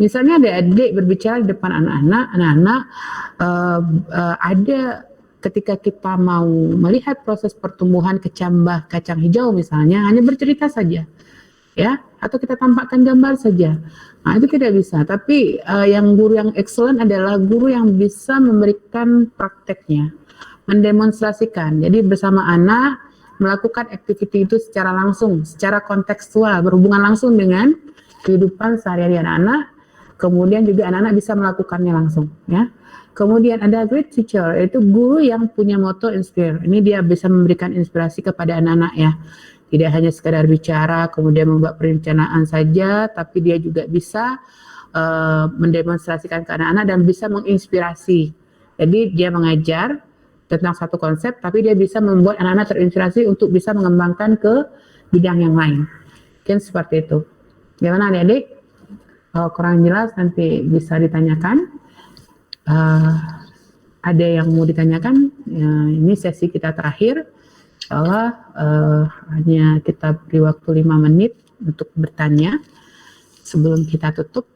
Misalnya ada adik berbicara di depan anak-anak, ada ketika kita mau melihat proses pertumbuhan kecambah kacang hijau misalnya, hanya bercerita saja, ya, atau kita tampakkan gambar saja. Nah, itu tidak bisa. Tapi yang guru yang excellent adalah guru yang bisa memberikan prakteknya, mendemonstrasikan. Jadi bersama anak melakukan aktiviti itu secara langsung, secara kontekstual, berhubungan langsung dengan kehidupan sehari-hari anak-anak. Kemudian juga anak-anak bisa melakukannya langsung, ya. Kemudian ada great teacher, yaitu guru yang punya moto inspire. Ini dia bisa memberikan inspirasi kepada anak-anak, ya. Tidak hanya sekedar bicara, kemudian membuat perencanaan saja, tapi dia juga bisa mendemonstrasikan ke anak-anak dan bisa menginspirasi. Jadi dia mengajar tentang satu konsep, tapi dia bisa membuat anak-anak terinspirasi untuk bisa mengembangkan ke bidang yang lain. Mungkin seperti itu. Gimana adik-adik? Kalau kurang jelas nanti bisa ditanyakan. Ada yang mau ditanyakan? Ya, ini sesi kita terakhir. Insyaallah hanya kita beri waktu 5 menit untuk bertanya sebelum kita tutup.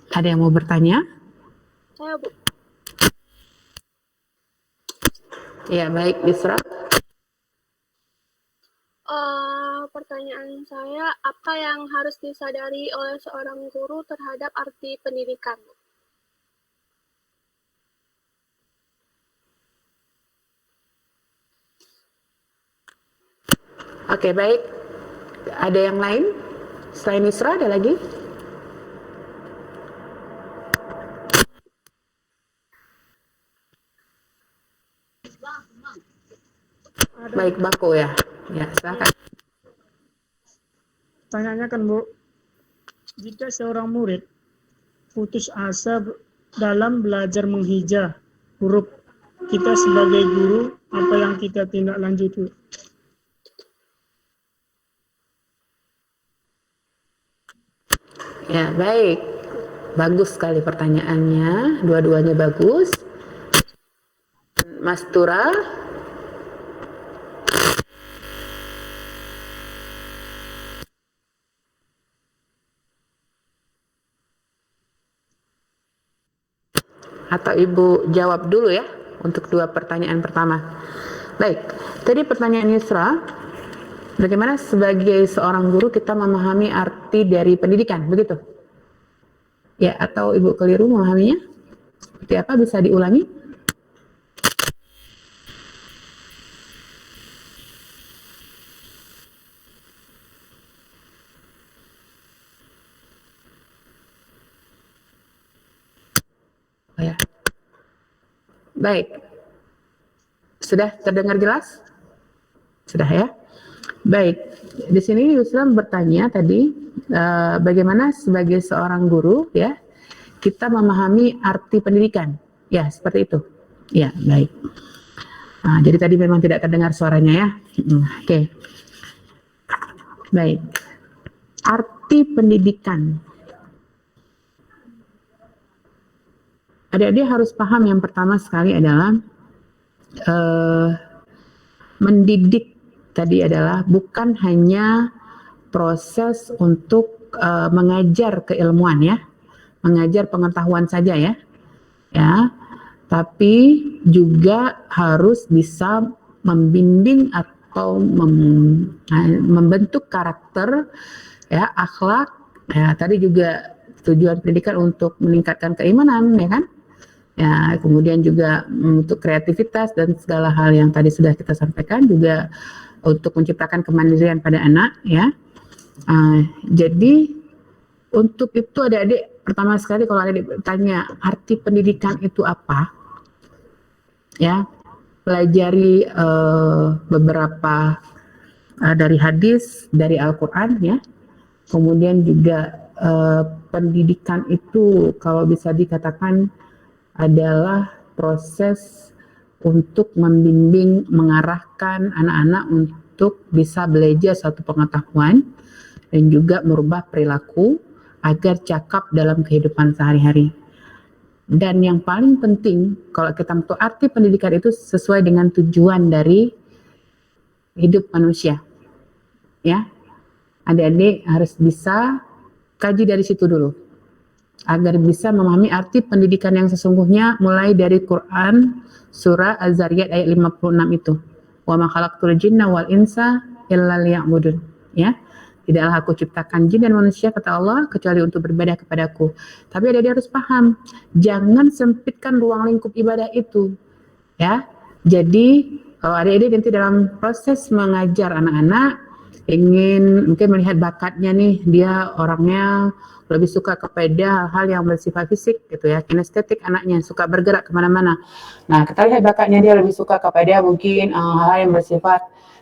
Ada yang mau bertanya? Saya, Bu. Ya, baik, Isra. Pertanyaan saya, apa yang harus disadari oleh seorang guru terhadap arti pendidikan? Oke, baik. Ada yang lain? Selain Isra, ada lagi? Baik, Bako ya. Ya, silakan. Pertanyaannya kan, Bu, jika seorang murid putus asa dalam belajar menghijah huruf, kita sebagai guru, apa yang kita tindak lanjuti? Ya, baik. Bagus sekali pertanyaannya. Dua-duanya bagus. Mas Tura. Atau Ibu jawab dulu ya untuk dua pertanyaan pertama. Baik, tadi pertanyaan Yusra, bagaimana sebagai seorang guru kita memahami arti dari pendidikan, begitu? Ya, atau Ibu keliru memahaminya? Seperti apa, bisa diulangi? Oh ya. Baik. Sudah terdengar jelas? Sudah ya? Baik. Di sini Yusra bertanya tadi bagaimana sebagai seorang guru ya kita memahami arti pendidikan. Ya, seperti itu. Ya, baik. Nah, jadi tadi memang tidak terdengar suaranya ya. Oke. Baik. Arti pendidikan. Ada Adik-adik harus paham yang pertama sekali adalah mendidik tadi adalah bukan hanya proses untuk mengajar keilmuan ya, mengajar pengetahuan saja ya, tapi juga harus bisa membimbing atau membentuk karakter ya, akhlak ya. Tadi juga tujuan pendidikan untuk meningkatkan keimanan ya kan, ya, kemudian juga untuk kreativitas dan segala hal yang tadi sudah kita sampaikan, juga untuk menciptakan kemandirian pada anak ya. Jadi untuk itu adik-adik pertama sekali kalau adik bertanya arti pendidikan itu apa ya, pelajari beberapa dari hadis, dari Al-Quran ya. Kemudian juga pendidikan itu kalau bisa dikatakan adalah proses untuk membimbing, mengarahkan anak-anak untuk bisa belajar satu pengetahuan dan juga merubah perilaku agar cakap dalam kehidupan sehari-hari. Dan yang paling penting, kalau kita untuk arti pendidikan itu sesuai dengan tujuan dari hidup manusia. Ya, adik-adik harus bisa kaji dari situ dulu, agar bisa memahami arti pendidikan yang sesungguhnya mulai dari Quran surah Az-Zariyat ayat 56 itu. Wa ma khalaqtul jinna wal insa illa liya'budun. Ya. Tidaklah aku ciptakan jin dan manusia kata Allah kecuali untuk beribadah kepadaku. Tapi adik-adik harus paham, jangan sempitkan ruang lingkup ibadah itu. Ya. Jadi kalau adik-adik nanti dalam proses mengajar anak-anak ingin mungkin melihat bakatnya nih, dia orangnya lebih suka kepada hal-hal yang bersifat fisik gitu ya, kinestetik, anaknya suka bergerak kemana-mana. Nah, kita lihat bakatnya dia lebih suka kepada mungkin hal-hal yang bersifat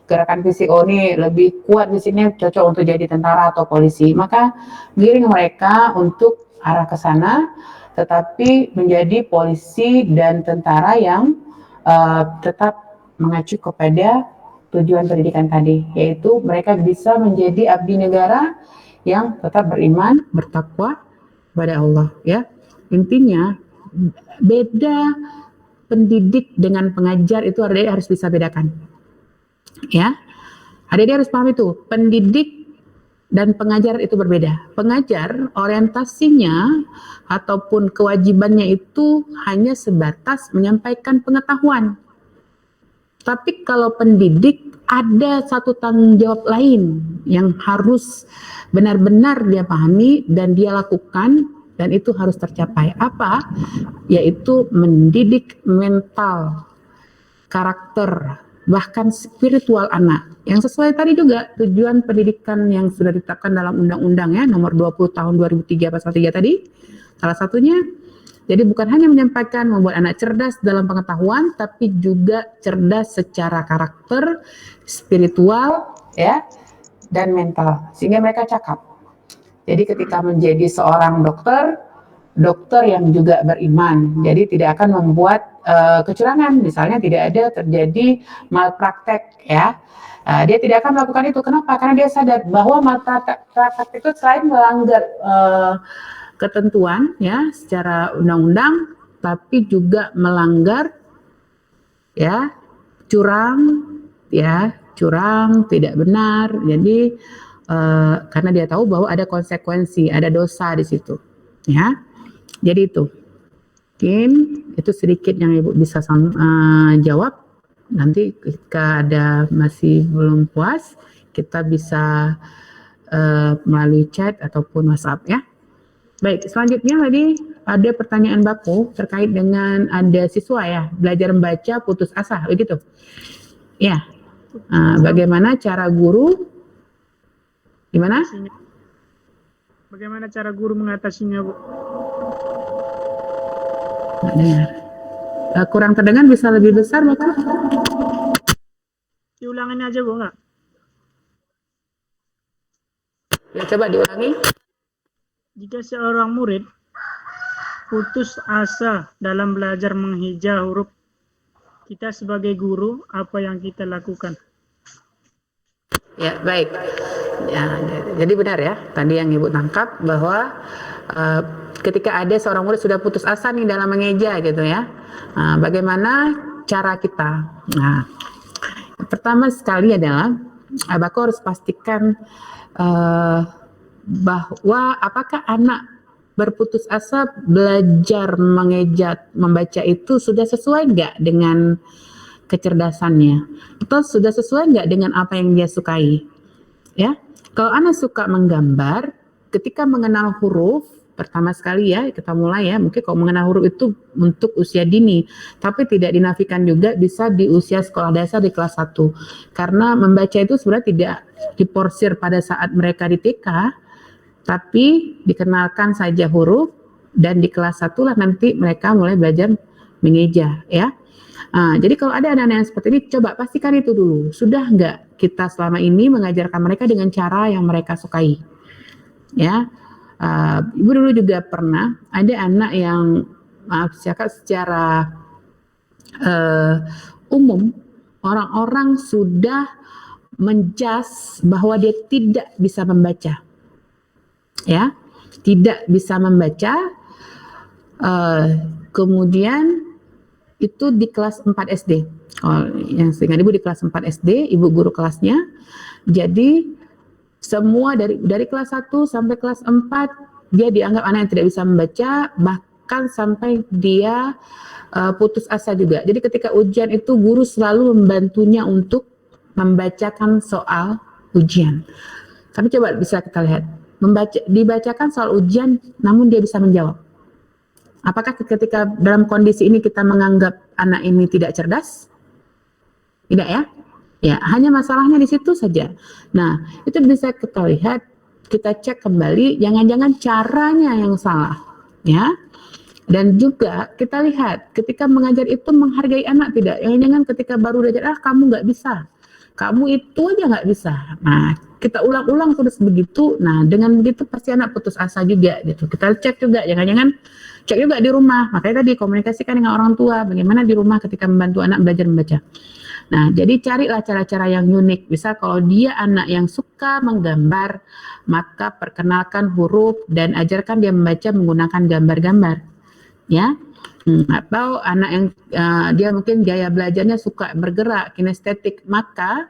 gerakan fisik. Oh, ini lebih kuat di sini, cocok untuk jadi tentara atau polisi. Maka giring mereka untuk arah ke sana, tetapi menjadi polisi dan tentara yang tetap mengacu kepada tujuan pendidikan tadi, yaitu mereka bisa menjadi abdi negara yang tetap beriman, bertakwa kepada Allah ya. Intinya beda pendidik dengan pengajar itu adik harus bisa bedakan. Ya. Adik harus paham itu, pendidik dan pengajar itu berbeda. Pengajar orientasinya ataupun kewajibannya itu hanya sebatas menyampaikan pengetahuan. Tapi kalau pendidik ada satu tanggung jawab lain yang harus benar-benar dia pahami dan dia lakukan, dan itu harus tercapai. Apa? Yaitu mendidik mental, karakter, bahkan spiritual anak. Yang sesuai tadi juga tujuan pendidikan yang sudah ditetapkan dalam Undang-Undang ya nomor 20 tahun 2003 pasal 3 tadi. Salah satunya, jadi bukan hanya menyampaikan membuat anak cerdas dalam pengetahuan, tapi juga cerdas secara karakter, spiritual, ya, dan mental, sehingga mereka cakap. Jadi ketika menjadi seorang dokter yang juga beriman, jadi tidak akan membuat kecurangan, misalnya tidak ada terjadi malpraktek, ya. Dia tidak akan melakukan itu. Kenapa? Karena dia sadar bahwa malpraktek itu selain melanggar ketentuan ya secara undang-undang, tapi juga melanggar ya curang, tidak benar. Jadi karena dia tahu bahwa ada konsekuensi, ada dosa di situ ya. Jadi itu mungkin itu sedikit yang Ibu bisa jawab. Nanti ketika ada masih belum puas, kita bisa melalui chat ataupun WhatsApp ya. Baik, selanjutnya tadi ada pertanyaan baku terkait dengan ada siswa ya belajar membaca putus asa, begitu? Ya. Bagaimana cara guru? Gimana? Bagaimana cara guru mengatasinya, Bu? Nggak dengar. Kurang terdengar, bisa lebih besar, Bapak? Diulangin aja, Bu, nggak? Ya, coba diulangi. Jika seorang murid putus asa dalam belajar menghijau huruf, kita sebagai guru, apa yang kita lakukan? Ya, baik. Ya, jadi benar ya, tadi yang Ibu tangkap bahwa ketika ada seorang murid sudah putus asa nih dalam mengeja gitu ya, bagaimana cara kita? Nah, pertama sekali adalah Bako harus pastikan bahwa apakah anak berputus asa belajar mengeja membaca itu sudah sesuai nggak dengan kecerdasannya, atau sudah sesuai nggak dengan apa yang dia sukai, ya. Kalau anak suka menggambar, ketika mengenal huruf, pertama sekali ya kita mulai ya, mungkin kalau mengenal huruf itu untuk usia dini, tapi tidak dinafikan juga bisa di usia sekolah dasar di kelas 1, karena membaca itu sebenarnya tidak diporsir pada saat mereka di TK, tapi dikenalkan saja huruf, dan di kelas 1 lah nanti mereka mulai belajar mengeja ya. Jadi kalau ada anak-anak yang seperti ini, coba pastikan itu dulu. Sudah nggak kita selama ini mengajarkan mereka dengan cara yang mereka sukai? Ya, Ibu dulu juga pernah ada anak yang secara umum orang-orang sudah menjas bahwa dia tidak bisa membaca, ya, tidak bisa membaca. Kemudian itu di kelas 4 SD. Oh, yang seingat Ibu di kelas 4 SD, Ibu guru kelasnya. Jadi semua dari kelas 1 sampai kelas 4 dia dianggap anak yang tidak bisa membaca, bahkan sampai dia putus asa juga. Jadi ketika ujian itu guru selalu membantunya untuk membacakan soal ujian. Tapi coba bisa kita lihat, dibacakan soal ujian namun dia bisa menjawab. Apakah ketika dalam kondisi ini kita menganggap anak ini tidak cerdas? Tidak ya? Ya, hanya masalahnya di situ saja. Nah, itu bisa kita lihat, kita cek kembali, jangan-jangan caranya yang salah, ya. Dan juga kita lihat, ketika mengajar itu menghargai anak tidak? Jangan-jangan ketika baru belajar, kamu nggak bisa, kamu itu aja nggak bisa. Nah, kita ulang-ulang terus begitu. Nah, dengan begitu pasti anak putus asa juga gitu. Kita cek juga, jangan-jangan cek juga di rumah. Makanya tadi komunikasikan dengan orang tua, bagaimana di rumah ketika membantu anak belajar membaca. Nah, jadi carilah cara-cara yang unik. Bisa kalau dia anak yang suka menggambar, maka perkenalkan huruf dan ajarkan dia membaca menggunakan gambar-gambar. Ya. Atau anak yang dia mungkin gaya belajarnya suka bergerak, kinestetik, maka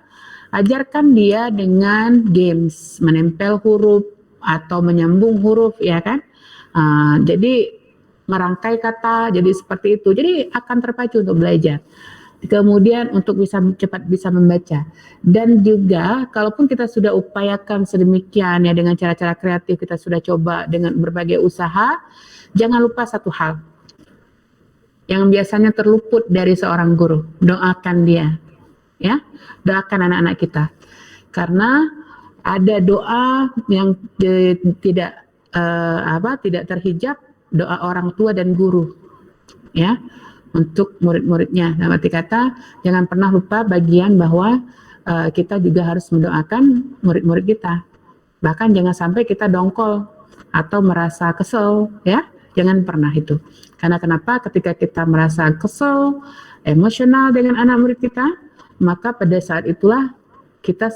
ajarkan dia dengan games, menempel huruf atau menyambung huruf, ya kan? Jadi merangkai kata, jadi seperti itu. Jadi akan terpacu untuk belajar. Kemudian untuk cepat bisa membaca. Dan juga kalaupun kita sudah upayakan sedemikian ya dengan cara-cara kreatif, kita sudah coba dengan berbagai usaha, jangan lupa satu hal yang biasanya terluput dari seorang guru, doakan dia. Ya, doakan anak-anak kita. Karena ada doa yang tidak terhijab, doa orang tua dan guru, ya, untuk murid-muridnya. Dalam arti kata, jangan pernah lupa bagian bahwa kita juga harus mendoakan murid-murid kita. Bahkan jangan sampai kita dongkol atau merasa kesel, ya, jangan pernah itu. Karena kenapa? Ketika kita merasa kesel, emosional dengan anak murid kita, maka pada saat itulah kita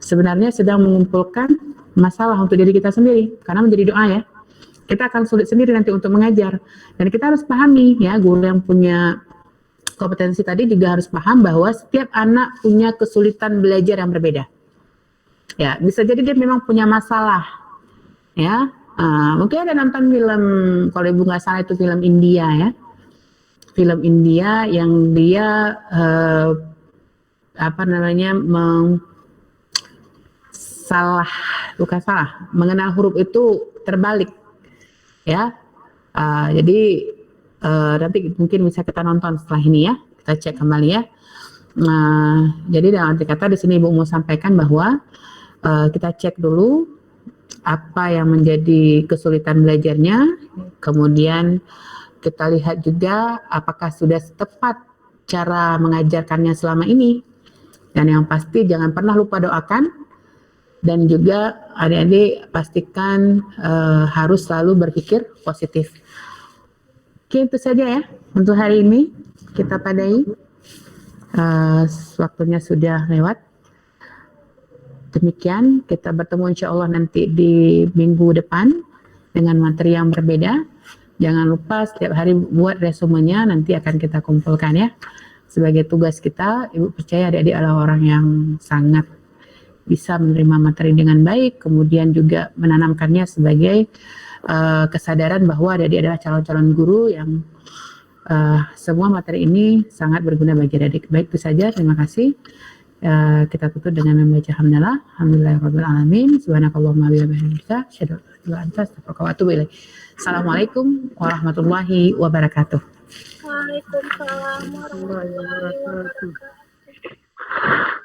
sebenarnya sedang mengumpulkan masalah untuk diri kita sendiri, karena menjadi doa ya. Kita akan sulit sendiri nanti untuk mengajar. Dan kita harus pahami ya, guru yang punya kompetensi tadi juga harus paham bahwa setiap anak punya kesulitan belajar yang berbeda. Ya, bisa jadi dia memang punya masalah. Ya, mungkin ada nonton film, kalau Ibu nggak salah itu film India ya. Film India yang dia mengenal huruf itu terbalik. Ya, jadi nanti mungkin bisa kita nonton setelah ini ya, kita cek kembali ya. Jadi dalam arti kata di sini Ibu mau sampaikan bahwa kita cek dulu apa yang menjadi kesulitan belajarnya, kemudian kita lihat juga apakah sudah tepat cara mengajarkannya selama ini, dan yang pasti jangan pernah lupa doakan. Dan juga adik-adik pastikan harus selalu berpikir positif. Oke, itu saja ya untuk hari ini. Kita padai, waktunya sudah lewat. Demikian, kita bertemu insya Allah nanti di minggu depan dengan materi yang berbeda. Jangan lupa setiap hari buat resumenya, nanti akan kita kumpulkan ya. Sebagai tugas kita, Ibu percaya adik-adik adalah orang yang sangat bisa menerima materi dengan baik, kemudian juga menanamkannya sebagai kesadaran bahwa adik-adik adalah calon-calon guru yang semua materi ini sangat berguna bagi adik-adik. Baik, itu saja. Terima kasih. Kita tutup dengan membaca hamdalah. Alhamdulillahirabbil alamin. Subhanakallahumma wa bihamdika, asyhadu an la ilaha illa anta, astaghfiruka wa atubu ilaik. Assalamualaikum warahmatullahi wabarakatuh. Waalaikumsalam warahmatullahi wabarakatuh.